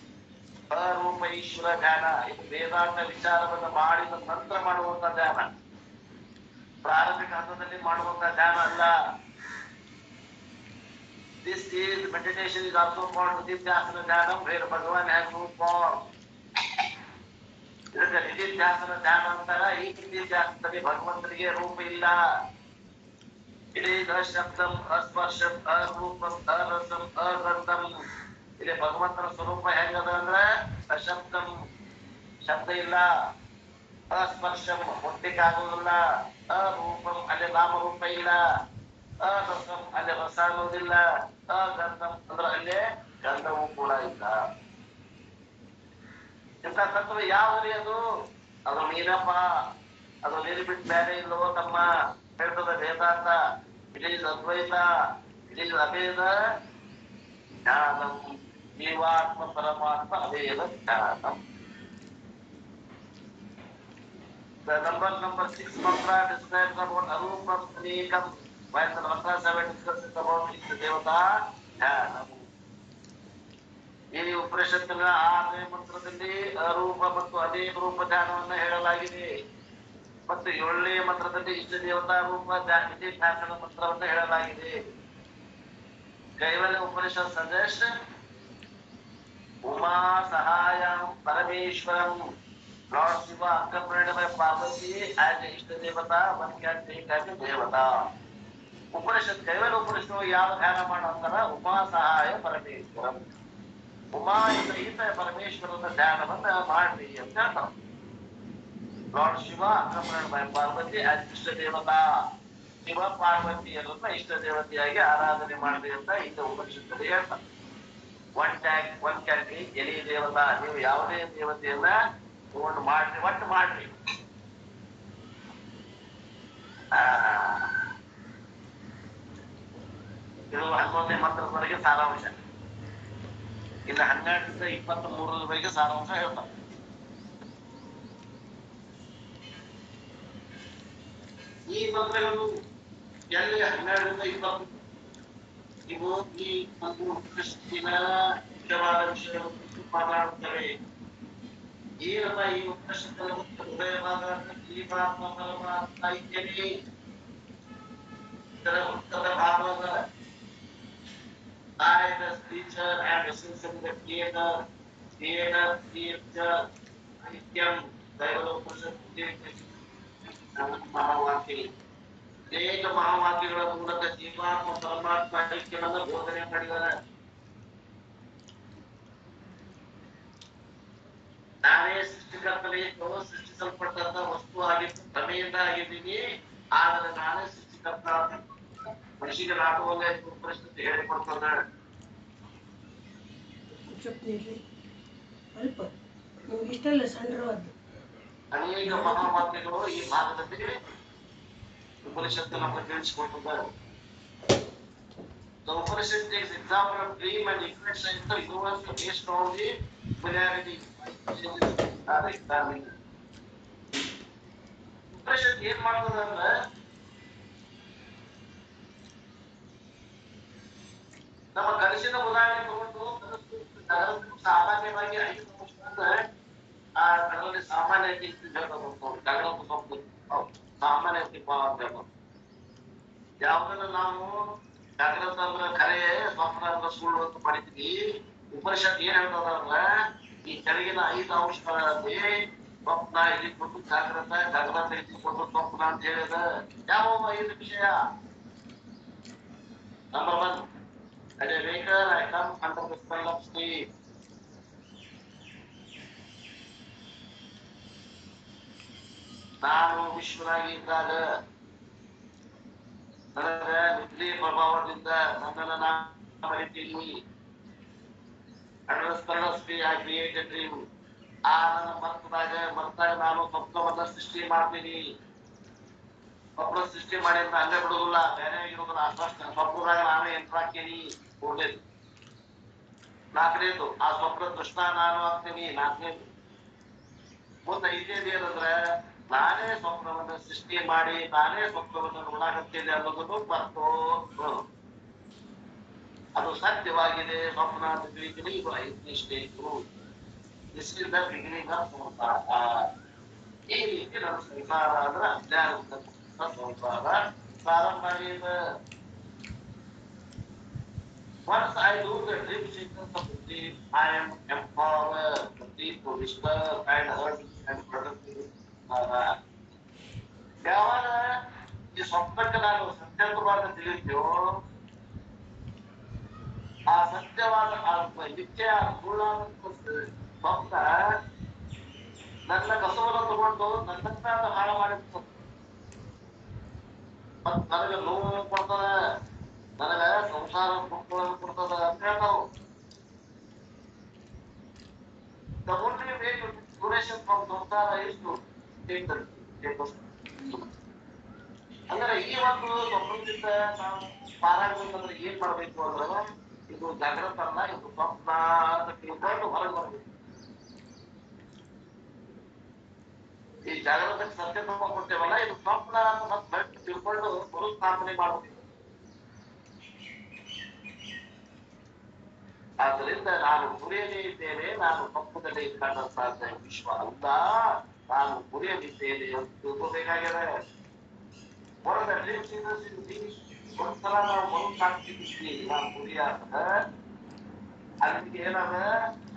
ಅರೂಪ ಈಶ್ವರ ಧ್ಯಾನ. ಇದು ವೇದಾಂತ ವಿಚಾರವನ್ನು ಮಾಡಿದ ನಂತರ ಮಾಡುವಂತ ಧ್ಯಾನ, ಪ್ರಾರಂಭಿಕ ಹಂತದಲ್ಲಿ ಮಾಡುವಂತ ಧ್ಯಾನ ಅಲ್ಲ. This is meditation is also called Nididhyasana Dhyanam, where Bhagavan has no form. ಇದಕ್ಕೆ ನಿಧಿಧ್ಯಾಸನ ಧ್ಯಾನ ಅಂತಾರ. ಈ ನಿಧಿಧ್ಯಾಸನದಲ್ಲಿ ಭಗವಂತನಿಗೆ ರೂಪ ಇಲ್ಲ. ಇಲ್ಲಿ ಅಶಬ್ದಂ ಅಸ್ಪರ್ಶಂ ಅರೂಪಂ ಅರಸಂ ಅಗಂಧಂ. ಇಲ್ಲಿ ಭಗವಂತನ ಸ್ವರೂಪ ಹೆಂಗದ ಅಂದ್ರ ಅಶಬ್ದಂ ಶಬ್ದ ಇಲ್ಲ, ಅಸ್ಪರ್ಶಂ ಮುಟ್ಟಿಗೆ ಆಗುವುದಿಲ್ಲ, ಅರೂಪಂ ಅಲ್ಲಿ ನಾಮರೂಪ ಇಲ್ಲ, ಅರಸಂ ಅಲ್ಲಿ ರಸ ಅನ್ನೋದಿಲ್ಲ, ಅಗಂಧಂ ಅಂದ್ರೆ ಅಲ್ಲಿ ಗಂಧವೂ ಕೂಡ ಇಲ್ಲ. ಇಂಥ ತತ್ವ ಯಾವ್ರಿ ಅದು? ಅದು ನೀನಪ್ಪ, ಅದು ನೀರು ಬಿಟ್ಟು ಬೇರೆ ಇಲ್ಲವೋ ತಮ್ಮ ಹೇಳ್ತದ ವೇದಾಂತ. It is Advaita, it is ಅಭೇದ ಜ್ಞಾನಂ. ಜೀವಾತ್ಮ ಪರಮಾತ್ಮ ಅಭೇದ ಜ್ಞಾನಂ. The number 6 mantra describes about arupam anekam, while the mantra 7 discusses about ದೇವತಾ ಧ್ಯಾನಂ. ಈ ಉಪನಿಷತ್ತಿನ 6ನೇ ಮಂತ್ರದಲ್ಲಿ ಅರೂಪ ಮತ್ತು ಅನೇಕ ರೂಪ ಧ್ಯಾನವನ್ನು ಹೇಳಲಾಗಿದೆ ಮತ್ತು 7ನೇ ಮಂತ್ರದಲ್ಲಿ ಇಷ್ಟ ದೇವತಾ ರೂಪ ಧ್ಯಾನದ ಮಂತ್ರವನ್ನು ಹೇಳಲಾಗಿದೆ. ಕೈವಲ್ಯ ಉಪನಿಷತ್ ಸಜೆಸ್ಟ್ ಉಮಾ ಸಹಾಯಂ ಪರಮೇಶ್ವರಂ, Lord Shiva accompanied by Parvati as ಇಷ್ಟ ದೇವತಾ, one can take as a ದೇವತಾ. ಉಪನಿಷತ್ ಕೈವಲ್ಯ ಉಪನಿಷತ್ತು ಯಾವ ಧ್ಯಾನ ಮಾಡಂತಾರ? ಉಮಾ ಸಹಾಯ ಪರಮೇಶ್ವರಂ. ಉಮಾ ಸಹಿತ ಪರಮೇಶ್ವರನ ಧ್ಯಾನವನ್ನ ಮಾಡ್ರಿ ಅಂತ ಹೇಳ್ತಾರ. Lord Shiva accompanied by Parvati as ಇಷ್ಟ ದೇವತಾ. ಶಿವ ಪಾರ್ವತಿಯರನ್ನ ಇಷ್ಟ ದೇವತೆಯಾಗಿ ಆರಾಧನೆ ಮಾಡ್ರಿ ಅಂತ ಇಂದ ಉಪನಿಷತ್ತಲ್ಲಿ ಹೇಳ್ತಾರೆ. ಒನ್ ಕ್ಯಾನ್ ಟೇಕ್ ಎನಿ ದೇವತಾ. ನೀವು ಯಾವುದೇ ದೇವತೆಯನ್ನ ತಗೊಂಡು ಮಾಡ್ರಿ, ಒಟ್ಟು ಮಾಡ್ರಿ. ಇದು 11ನೇ ಮಂತ್ರದವರೆಗೆ ಸಾರಾಂಶ. ಇನ್ನು 12ರಿಂದ 23ರವರೆಗೆ ಸಾರಾಂಶ ಹೇಳ್ತಾರೆ. ಈ ಮಂತ್ರಗಳು ಎಲ್ಲಿ 12ರಿಂದ 20 ಇವು ಈ ಒಂದು ಉಪನಿಷತ್ತಿನ ಮುಖ್ಯವಾದ ವಿಷಯವನ್ನು ಮಾತನಾಡುತ್ತವೆ. ಏನಪ್ಪ ಈ ಉಪನಿಷತ್ತಿನ ಹೃದಯವಾದ ಜೀವಾತ್ಮ ಪರಮಾತ್ಮ ಇದ್ದೇನೆ. ಇದರ ಉತ್ತರ ಭಾಗವಾದ I, the teacher, am essence of the creator, creator, Nityam, Daivalopusha, ಮಹಾವಾಕ್ಯ. ಅನೇಕ ಮಹಾವಾಕ್ಯಗಳ ಮೂಲಕ ಜೀವಾತ್ಮ ಪರಮಾತ್ಮ ಐಕ್ಯವನ್ನು ಬೋಧನೆ ಮಾಡಿದ್ದಾರೆ. ನಾನೇ ಸೃಷ್ಟಿಕರ್ತನೇ, ಸೃಷ್ಟಿಸಲ್ಪಟ್ಟಂತ ವಸ್ತು ಆಗಿದ್ದು ಭ್ರಮೆಯಿಂದ ಆಗಿದ್ದೀನಿ, ಆದರೆ ನಾನೇ ಸೃಷ್ಟಿಕರ್ತ ಮನುಷ್ಯಗೆ ರಾಘವಲ್ಲೇ ಪರಿಸ್ಥಿತಿ ಹೇಳಿಕೊಡ್ತಾನೆ. ಅನೇಕ ಮಹಾವಾಕ್ಯಗಳು ಈ ಭಾಗದಲ್ಲಿ ಉಪನಿಷತ್ತು ನಮಗೆ ತಿಳಿಸಿಕೊಟ್ಟಿದ್ದಾರೆ. The Upanishad takes example of dream and infinite science of universe based on the polarity. Upanishad ಏನ್ ಮಾಡ್ತದಂದ್ರೆ ನಮ್ಮ ಕನಸಿನ ಉದಾಹರಣೆ ತಗೊಂಡು ಸಾಮಾನ್ಯವಾಗಿ 5 ಅಂಶಗಳನ್ನ ಆ ಕಡಲಲ್ಲಿ ಸಾಮಾನ್ಯ ಸಾಮಾನ್ಯ ಯಾವ್ದನ್ನ ನಾವು ಜಾಗ್ರತ ಅಂದ್ರೆ ಖರೆ, ಸ್ವಪ್ನ ಅಂದ್ರೆ ಸುಳ್ಳು ಅಂತ ಮಾಡಿದ್ವಿ. ಉಪನಿಷತ್ ಏನ್ ಹೇಳ್ತದಂದ್ರ ಈ ಕೆಳಗಿನ 5 ಅಂಶಗಳಲ್ಲಿ ಸ್ವಪ್ನ ಇಲ್ಲಿಕೊಂಡು ಜಾಗ್ರತ, ಜಾಗ್ರತ ಇಲ್ಲಿಕೊಂಡು ಸ್ವಪ್ನ ಅಂತ ಹೇಳಿದ ಯಾವ 5 ವಿಷಯ? Number 1, as a waker I come under the spell of sleep. ನಾನು ವಿಶ್ವನಾಗಿ ಇದ್ದಾಗ ನನಗ ನಿದ್ರಿ ಪ್ರಭಾವದಿಂದ ನನ್ನನ್ನು ನಾನು ಮರಿತೀನಿ. ಆ ನನ್ನ ಮರ್ತಾಗ ನಾನು ಸ್ವಪ್ನವನ್ನ ಸೃಷ್ಟಿ ಮಾಡ್ತೀನಿ. ಸ್ವಪ್ನ ಸೃಷ್ಟಿ ಮಾಡಿದ್ರೆ ಅಲ್ಲೇ ಬಿಡುದಿಲ್ಲ, ಬೇರೆ ಆಗಿರೋದಿಲ್ಲ. ಅಷ್ಟೇ ಸ್ವಪ್ನದಾಗ ನಾನೇ ಎಂಟ್ರ್ ಹಾಕ್ತೀನಿ. ಮೂರನೇದು. ನಾಲ್ಕನೇದು, ಆ ಸ್ವಪ್ನ ಕೃಷ್ಣ ನಾನು ಹಾಕ್ತೀನಿ. ನಾಲ್ಕನೇದು. ಮುಂದೆ ಐದನೇದು ಏನಂದ್ರೆ ನಾನೇ ಸ್ವಪ್ನವನ್ನ ಸೃಷ್ಟಿ ಮಾಡಿ ನಾನೇ ಸ್ವಪ್ನವನ್ನು ನೋಡಾಕತ್ತೇನೆ ಅನ್ನೋದನ್ನು ಮರ್ತು ಅದು ಸತ್ಯವಾಗಿದೆ ಸ್ವಪ್ನ ಅಂತ ತಿಳಿತೀನಿ. ಇದು ಐದನೇ stage. This is the beginning of ಸಂಸಾರ. ಈ ರೀತಿ ನನ್ನ ಸಂಸಾರ ಅಂದ್ರೆ ಅಜ್ಞಾನದ ಸಂಸಾರ ಪ್ರಾರಂಭ ಆಗಿದೆ. Once I do the dream sequence of the dream, I am empowered, the dream to disturb and hurt and productive. ಯಾವಾಗ ಈ ಸ್ವಪ್ನಕ್ಕೆ ನಾನು ಸತ್ಯವಾದ ತಿಳಿದ್ಯೋ, ಆ ಸತ್ಯವಾದ ನಿತ್ಯ ಸುಳ್ಳಾದ ಸ್ವಪ್ನ ನನ್ನ ಕಸವನ್ನು ತಗೊಂಡು ನನ್ನನ್ನ ಅದು ಹಾಳು ಮಾಡಿರ್ತದೆ. ಮತ್ ನನಗೆ ನೋವು ಕೊಡ್ತದ, ನನಗ ಸಂಸಾರ ದುಃಖಗಳನ್ನು ಕೊಡ್ತದ ಅಂತ ಹೇಳ್ತಾವು. The only way to duration from samsara is to take the ಅಂದ್ರೆ ಈ ಒಂದು ಸ್ವಪ್ನದಿಂದ ನಾವು ಪಾರಾಗಬೇಕಂದ್ರೆ ಏನ್ ಮಾಡ್ಬೇಕು ಅಂದ್ರೆ ಇದು ಜಾಗೃತ ಅಲ್ಲ, ಇದು ಸ್ವಪ್ನ ಅಂತ ತಿಳ್ಕೊಂಡು ಹೊರಗೆ ಬರ್ಬೇಕು. ಈ ಜಾಗೃತಕ್ಕೆ ಸತ್ಯ ಕೊಡ್ತೇವಲ್ಲ, ಇದು ಸ್ವಪ್ನ ಅಂತ ಮತ್ತೆ ತಿಳ್ಕೊಂಡು ಮರುಸ್ಥಾಪನೆ ಮಾಡಬೇಕು. ಆದ್ದರಿಂದ ನಾನು ಗುರಿಯಲ್ಲಿ ಇದ್ದೇನೆ, ನಾನು ಸ್ವಪ್ನದಲ್ಲಿ ಕಂಡಂತ ವಿಶ್ವ ಅಲ್ಲ, ನಾನು ಗುರಿಯಲ್ಲಿದ್ದೇನೆ ಅಂತ ತಿಳ್ಕೋಬೇಕಾಗಿದೆ. ಒಂದ್ಸಲ ನಾವು ಮರುಸ್ಥಾಪಿಸಿದ್ದೀವಿ ನಾನು ಗುರಿ ಆದ ಅಲ್ಲಿಗೆ ಏನದ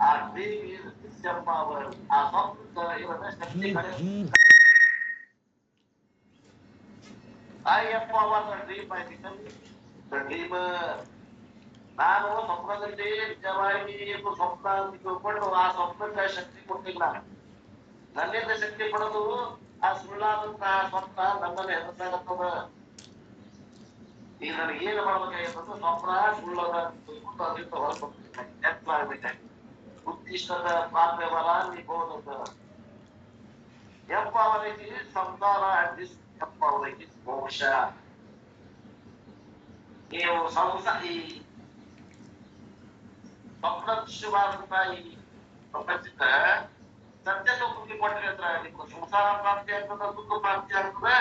ಆ ಡ್ರೀಮ್ ಆ ಸ್ವಪ್ನ ಏನದ ಶಕ್ತಿ ಕಡೆ I empower the dream by becoming the dreamer. ನಾನು ಸ್ವಪ್ನದಲ್ಲಿ ನಿಜವಾಗಿ ಸ್ವಪ್ನ ಅಂತ ತಿಳ್ಕೊಂಡು ಆ ಸ್ವಪ್ನಕ್ಕೆ ಶಕ್ತಿ ಕೊಡ್ತಿಲ್ಲ. ನನ್ನಿಂದ ಶಕ್ತಿ ಕೊಡೋದು ಆ ಸುಳ್ಳಾದಂತಹ ಸ್ವಪ್ನ ನಮ್ಮಲ್ಲಿ ಹೆದರ್ಸಾಗತ್ತದ. ಈಗ ನನಗೆ ಏನು ಮಾಡ್ಬೇಕಾಗಿರ್ತದೆ, ಸ್ವಪ್ನ ಸುಳ್ಳದ ಅದರಿಂದ ಹೊರಗೆ ಎತ್ತಲಾಗಬೇಕಾಗಿ ಉತ್ತಿಷ್ಟದ ಪ್ರಾಪ್ಯವರ ನಿಬೋಧದ ಎಂಪವರಿಗೆ ಸಂಸಾರ ಅಡ್ಡಿಸ್ ಎಂಪವರಿಗೆ ಮೋಕ್ಷ. ನೀವು ಈ ಸ್ವಪ್ನ ದೃಶ್ಯವಾದಂತಹ ಈ ಪ್ರಪಂಚದ ಸತ್ಯದ ಬುದ್ಧಿ ಕೊಟ್ಟರೆ ಹತ್ರ ನಿಮ್ಗೆ ಸಂಸಾರ ಪ್ರಾಪ್ತಿ ಆಗ್ತದ, ದುಃಖ ಪ್ರಾಪ್ತಿ ಆಗ್ತದೆ.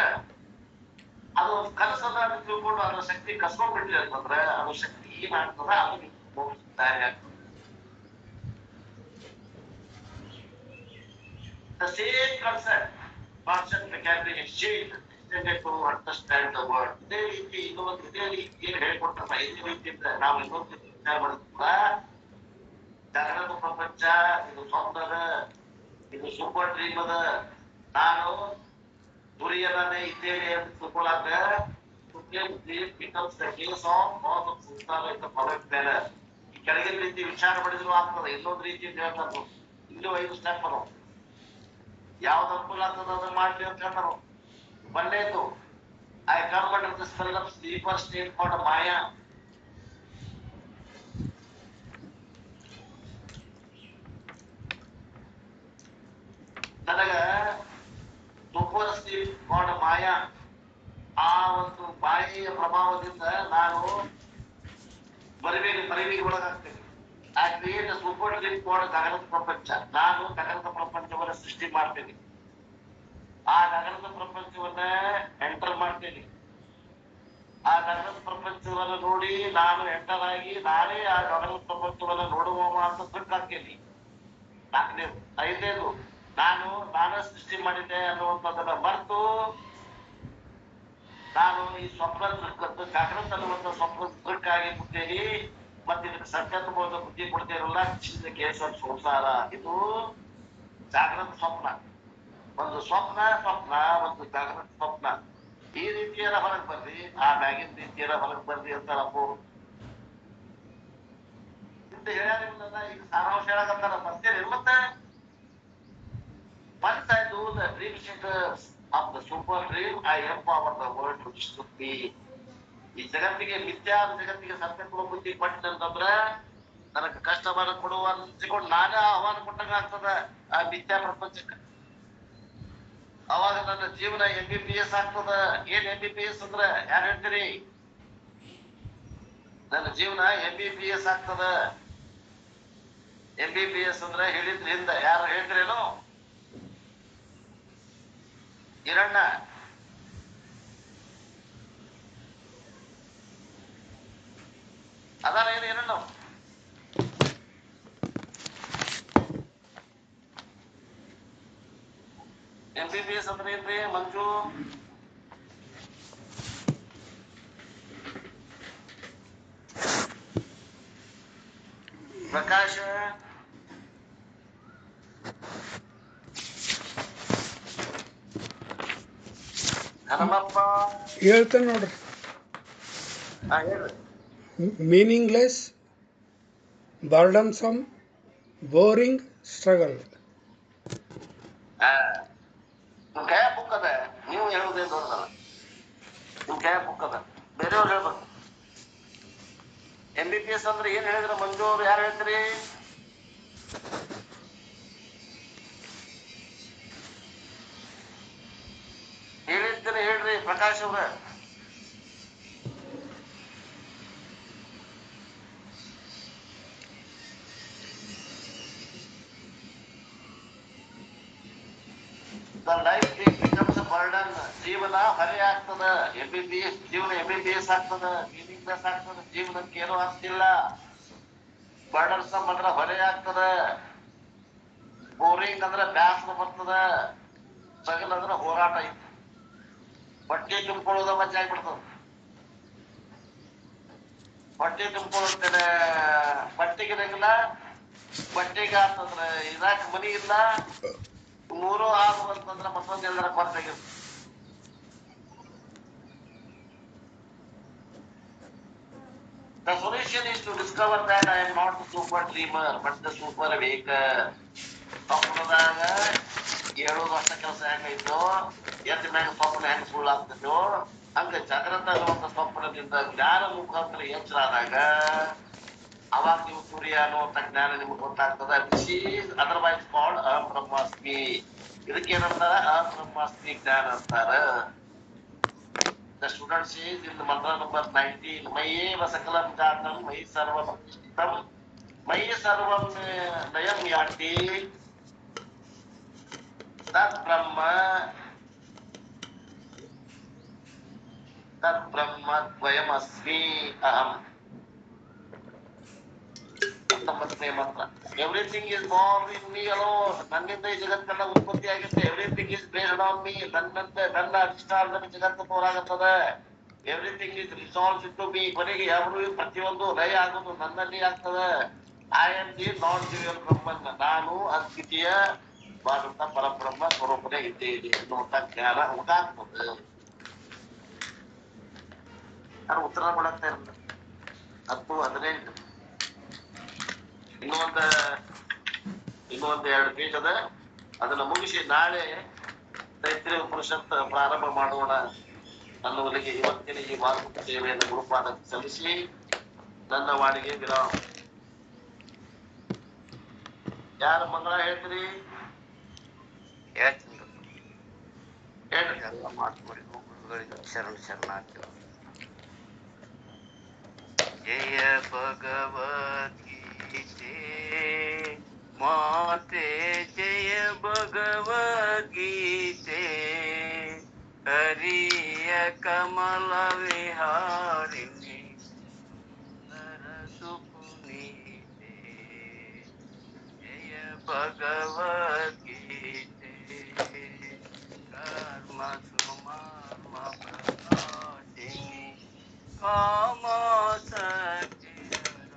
ಅದು ಕನಸದ ತಿಳ್ಕೊಂಡು ಅದರ ಶಕ್ತಿ ಕಸ್ಕೊಂಡ್ಬಿಟ್ರಿ ಅಂತಂದ್ರೆ ಅದ್ರ ಶಕ್ತಿ ಏನಾಗ್ತದ, ಅದು ನಿಮ್ಗೆ ತಯಾರಿ ಆಗ್ತದೆ. The same concept can be exchanged, extended to understand the word. ಇದೇ ರೀತಿ ಇನ್ನೊಂದು ಇದೇ ರೀತಿ ಏನ್ ಹೇಳ್ಕೊಡ್ತಾರ, ಇದೇ ರೀತಿಯಿಂದ ನಾವು ಇನ್ನೊಂದು ವಿಚಾರ ಮಾಡಿದ್ರ ಜಾಗೃತ ಪ್ರಪಂಚ ಇದು ಸ್ವಪ್ನದ, ಇದು ಸೂಪರ್ ಡ್ರೀಮ್ ಅದ. ನಾನು ಗುರಿಯಲ್ಲೇ ಇದ್ದೇನೆ ಅಂತ ತಿಳ್ಕೊಳಕ becomes the case of cause of samsara in the correct manner. ಈ ಕೆಳಗಿನ ರೀತಿ ವಿಚಾರ ಮಾಡಿದ್ರು ಆಗ್ತದೆ. ಇನ್ನೊಂದು ರೀತಿಯಿಂದ ಹೇಳ್ತಾರೆ, ಇಲ್ಲೂ 5 ಸ್ಟೆಪ್ ಅದಾವ. ಯಾವ್ದು ಅನುಕೂಲ ಆಗ್ತದ ಅದನ್ನ ಮಾಡ್ಲಿ ಅಂತ ಹೇಳ್ತಾರ. ಒಂದೇದು I come under the spell of sleeper state called maya. ನನಗ ಸೂಪರ್ ಸ್ಲೀಪ್ ಕಾಲ್ಡ್ ಮಾಯಾ, ಆ ಒಂದು ಮಾಯೆಯ ಪ್ರಭಾವದಿಂದ ನಾನು ಮರಿವಿಗೆ ಒಳಗಾಗ್ತೇನೆ. I create super sleep called ಗಗನದ ಪ್ರಪಂಚ. ನಾನು ಗಗನದ ಪ್ರಪಂಚವನ್ನ ಸೃಷ್ಟಿ ಮಾಡ್ತೇನೆ. ಆ ಗಗನದ ಪ್ರಪಂಚವನ್ನ ಎಂಟರ್ ಮಾಡ್ತೇನೆ. ಆ ಗಗನದ ಪ್ರಪಂಚವನ್ನ ನೋಡಿ ನಾನು ಎಂಟರ್ ಆಗಿ ನಾನೇ ಆ ಗಗನದ ಪ್ರಪಂಚವನ್ನ ನೋಡುವ ಅಂತ ದೃಕ್ಕಾಗ್ತೇನೆ. 4ನೇದು. 5ನೇದು, ನಾನೇ ಸೃಷ್ಟಿ ಮಾಡಿದ್ದೆ ಅನ್ನುವಂಥದ್ದನ್ನ ಮರೆತು ನಾನು ಈ ಸ್ವಪ್ನ ಜಾಗೃತ ಅನ್ನುವಂಥ ಸ್ವಪ್ನ ದೃಕ್ಕಾಗಿ ಬಿಡ್ತೇನೆ. ಮತ್ತೆ ಇದಕ್ಕೆ ಸತ್ಯತ್ವದ ಬುದ್ಧಿ ಕೊಡ್ತೇನಲ್ಲ, ಕೇಸ ಸಂಸಾರ. ಇದು ಜಾಗೃತ ಸ್ವಪ್ನ. ಒಂದು ಸ್ವಪ್ನ ಒಂದು ಜಾಗೃತ ಸ್ವಪ್ನ. ಈ ರೀತಿಯೆಲ್ಲ ಹೊರಗೆ ಬರ್ರಿ, ಆ ಮ್ಯಾಗಿನ ರೀತಿಯೆಲ್ಲ ಹೊರಗೆ ಬರ್ರಿ ಅಂತಾರಪ್ಪ. ಇಂತ ಹೇಳ್ಯಾರಿಲ್ಲ, ಈಗ ಸಾರಾಂಶ ಹೇಳಕತ್ತಾರ. ಬರ್ತೇನೆ ಮತ್ತೆ once I do the dream state of the super dream, I empower the world to should be. ಈ ಜಗತ್ತಿಗೆ ಮಿಥ್ಯಾ ಜಗತ್ತಿಗೆ ಸತ್ಯ ಕೊಡೋ ಬುದ್ಧಿ ಕೊಟ್ಟಂತಂದ್ರ ನನಗೆ ಕಷ್ಟ ಬರ ಕೊಡುವ ಅನ್ಸಿಕೊಂಡು ನಾನೇ ಆಹ್ವಾನ ಕೊಟ್ಟಂಗ ಆಗ್ತದ ಆ ಮಿಥ್ಯಾ ಪ್ರಪಂಚಕ್ಕೆ. ಅವಾಗ ನನ್ನ ಜೀವನ MBBS ಆಗ್ತದ. ಏನ್ MBBS ಅಂದ್ರ ಯಾರು ಹೇಳ್ತೀರಿ? ನನ್ನ ಜೀವನ MBBS ಆಗ್ತದ. MBBS ಅಂದ್ರ ಹೇಳಿದ್ರ ಹಿಂದ ಯಾರು ಹೇಳ್ತೀರೇನು? ಹಿರಣ್ಣ ಅದಾರ ಏನು ಹಿರಣ್ಣ? MBBS ಅಂದ್ರೆ ಏನ್ರಿ ಮಂಜು? ಪ್ರಕಾಶ ಹನುಮಪ್ಪ ಹೇಳ್ತೇನೆ ನೋಡ್ರಿ. ಹೇಳ್ರಿ. Meaningless, ಬರ್ಡನ್ಸಮ್, boring, struggle. ನಿಮ್ ಕೈಯ ಬುಕ್ ಅದ, ನೀವು ಹೇಳುವುದೇ ದೊಡ್ಡದಲ್ಲ. ನಿಮ್ ಕೈಯ ಬುಕ್ ಅದ, ಬೇರೆಯವ್ರು ಹೇಳ್ಬೇಕು. MBBS ಅಂದ್ರೆ ಏನ್ ಹೇಳಿದ್ರ ಮಂಜು ಅವ್ರು? ಯಾರು ಹೇಳ್ತೀರಿ? ಹೇಳಿರ್ತೀರಿ ಹೇಳ್ರಿ ಪ್ರಕಾಶ್ ಅವ್ರ. The life becomes a burden. ಜೀವನ ಹೊರೆ ಆಗ್ತದ. MBBS ಜೀವನ MBBS ಆಗ್ತದ, ಮೀನಿಂಗ್ಲೆಸ್ ಆಗ್ತದ, ಜೀವನಕ್ಕೆ ಏನೂ ಆಗ್ತಿಲ್ಲ. ಬರ್ಡನ್ಸಮ್ ಅಂದ್ರ ಹೊರೆ ಆಗ್ತದ, ಬೋರಿಂಗ್ ಅಂದ್ರ ಬ್ಯಾಸರ ಬರ್ತದ, ಸ್ಟ್ರಗಲ್ ಅಂದ್ರ ಹೋರಾಟ ಐತಿ. ಹೊಟ್ಟೆ ತುಂಬಿಕೊಳ್ಳೋದ ಮಜ್ಜೆ ಆಗ್ಬಿಡ್ತದ. ಹೊಟ್ಟೆ ತುಂಬಿಕೊಳ್ಳುತ್ತೇನೆ ಬಟ್ಟೆಗಿರಂಗಿಲ್ಲ, ಬಟ್ಟೆಗೆ ಆಗ್ತಂದ್ರ ಇದಾಕ ಮನಿ ಇಲ್ಲ, ಮೂರು ಆರು ಅಂತಂದ್ರ ಮತ್ತೊಂದ್ ಎಲ್ಲರ ಕೊರತೆಗಿರ್ತದೆ. The solution is to discover that I am not the super dreamer, but the super awaker. ಸ್ವಪ್ನದಾಗ 7 ವರ್ಷ ಕೆಲಸ ಹೆಂಗೈತೋ, ಎದ್ದ ಮ್ಯಾಗ ಸ್ವಪ್ನ ಹೆಂಗ್ ಸುಳ್ಳಾಗ್ತೈತೋ, ಹಂಗ ಜಾಗ್ರತ ಅನ್ನುವಂತ ಸ್ವಪ್ನದಿಂದ ಜ್ಞಾನ ಮುಖಾಂತರ ಎಚ್ಚರ ಆದಾಗ ಅವಾಗ ನೀವು ಸೂರ್ಯ ಅನ್ನುವಂತ ಜ್ಞಾನ ನಿಮ್ಗೆ ಗೊತ್ತಾಗ್ತದ. ವಿಚ್ ಈಸ್ ಅದರ್ವೈಸ್ ಕಾಲ್ಡ್ ಅಬ್ರಹ್ಮಾಸ್ಮಿ. ಇದಕ್ಕೇನಂತಾರ? ಅಬ್ರಹ್ಮಾಸ್ಮಿ ಜ್ಞಾನ ಅಂತಾರ. The student says in the mantra number 19, Mayeva Sakalam Jatam, Mayi Sarvam Ishtam, Mayi Sarvam Nayam Yati, Tat Brahma Dvayam Asmi Aham. 19ನೇ ಮಂತ್ರ. Everything is born in me alone. ನನ್ನಿಂದ ಈ ಜಗತ್ತೆಲ್ಲ ಉತ್ಪತ್ತಿ ಆಗುತ್ತೆ. Everything is based on me. ನನ್ನ ಅಧಿಷ್ಠಾನದಲ್ಲಿ ಜಗತ್ತು ತೋರಾಗುತ್ತದೆ. Everything is resolved into me. ಕೊನೆಗೆ ಯಾರು ಪ್ರತಿಯೊಂದು ಲಯ ಆಗೋದು ನನ್ನಲ್ಲಿ ಆಗ್ತದೆ. I am the non-dual ಬ್ರಹ್ಮನ್. ನಾನು ಅದ್ವಿತೀಯವಾದಂತ ಪರಬ್ರಹ್ಮ ಸ್ವರೂಪನೇ ಇದ್ದೇನೆ ಎನ್ನುವಂತ ಜ್ಞಾನ ಉಂಟಾಗ್ತದೆ. ನಾನು ಉತ್ತರ ಕೊಡಕ್ತಾ ಇರಲಿಲ್ಲ. 10-15 ಇನ್ನೊಂದು 2 ಪೇಜ್ ಅದ. ಅದನ್ನ ಮುಗಿಸಿ ನಾಳೆ ತೈತ್ರಿಯ ಉಪನಿಷತ್ ಪ್ರಾರಂಭ ಮಾಡೋಣ ಅನ್ನುವಲ್ಲಿಗೆ ಇವತ್ತಿನ ಈ ಮಾತುಕತೆ ಸೇವೆಯನ್ನು ಗುರುಪಾದ ಸಲ್ಲಿಸಿ ನನ್ನ ವಾಣಿಗೆ ವಿರಾಮ. ಯಾರು ಮಂಗಳ ಹೇಳ್ತೀರಿ? ಹೇಳ್ರಿ. ಎಲ್ಲ ಮಾತುಕತೆ ಗುರುಗಳಿಗೆ ಶರಣಾರ್ಥಿ. ಜಯ ಭಗವದ್ಗೀತೆ ಮಾತೆ, ಜಯ ಭಗವದ್ಗೀತೆ, ಹರಿಯ ಕಮಲ ವಿಹಾರಿಣಿ ಸುಂದರ ಸುಪುನೀತೆ. ಜಯ ಭಗವದ್ಗೀತೆ ಕರ್ಮ ಸುಮರ್ಮ ಪ್ರಕಾಶಿನಿ ಕಾಮ ಸತ್ಯಹರ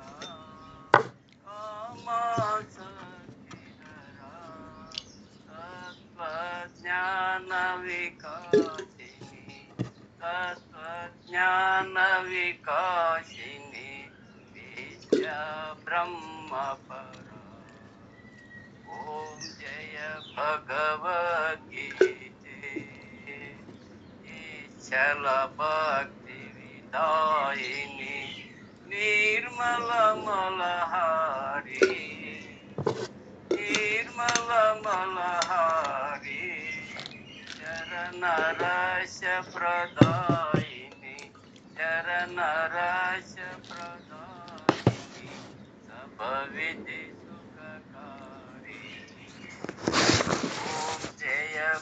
ತತ್ವಜ್ಞಾನ ವಿಕಾಸಿನಿ ವಿದ್ಯಾ ಬ್ರಹ್ಮ ಪರ. ಓಂ ಜಯ ಭಗವದ್ಗೀತೆ. चल भक्ति विदायिनी निर्मल मलहारी निर्मल मलहारी चरण रस प्रदायिनी चरण रस प्रदायिनी सब विधि सुखकारी ओम जय